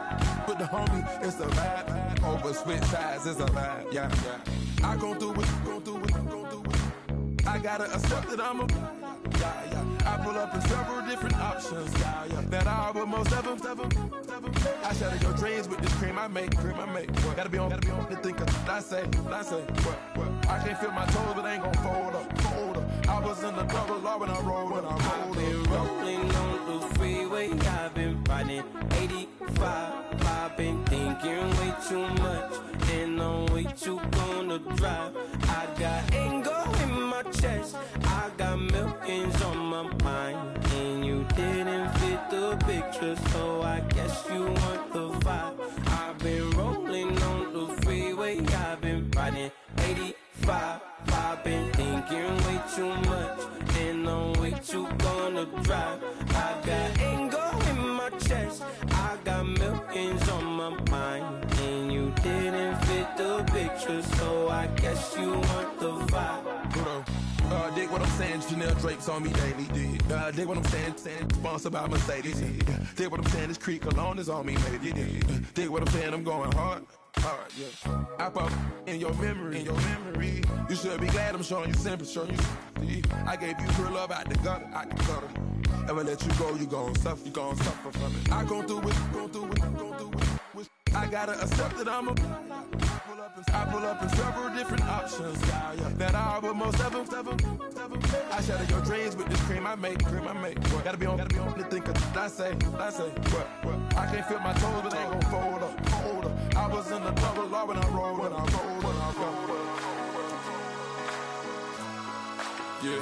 with the homie, it's a vibe. Over switch sides, it's a vibe. Yeah. I gon' do it. I gotta accept that I'm a. I pull up in several different options. That album most ever. I shatter your dreams with this cream I make. Gotta be on the thinker. I say. What? I can't feel my toes, but I ain't gon' fold up. I was in the double law when I rolled up. I've been rolling on the freeway, I've been riding 85. I've been thinking way too much, and I'm way too gonna drive. I got anger in my chest, I got millions on my mind, and you didn't fit the picture, so I guess you want the vibe. I've been rolling on the freeway, I've been riding 85. I've been thinking way too much, and I'm way too gonna drive. I got anger in my chest, I got millions on my mind, and you didn't fit the picture, so I guess you want the vibe. Dig what I'm saying, Chanel drapes on me daily. Dig what I'm saying, sponsored by Mercedes. Dig what I'm saying, this Creek Cologne is on me, baby. Dig what I'm saying, I'm going hard, yeah. I pop in your memory. You should be glad I'm showing you sympathy. I gave you real love out the gutter. Ever let you go, you gon' suffer from it. I gon' do it. I gotta accept that I'm a. I pull up in several different options. That album most ever. I shatter your dreams with this cream I make. Gotta be on the thinker. I say. What? I can't feel my toes, but they ain't gon' fold up. I was in the double law when I rolled. Yeah.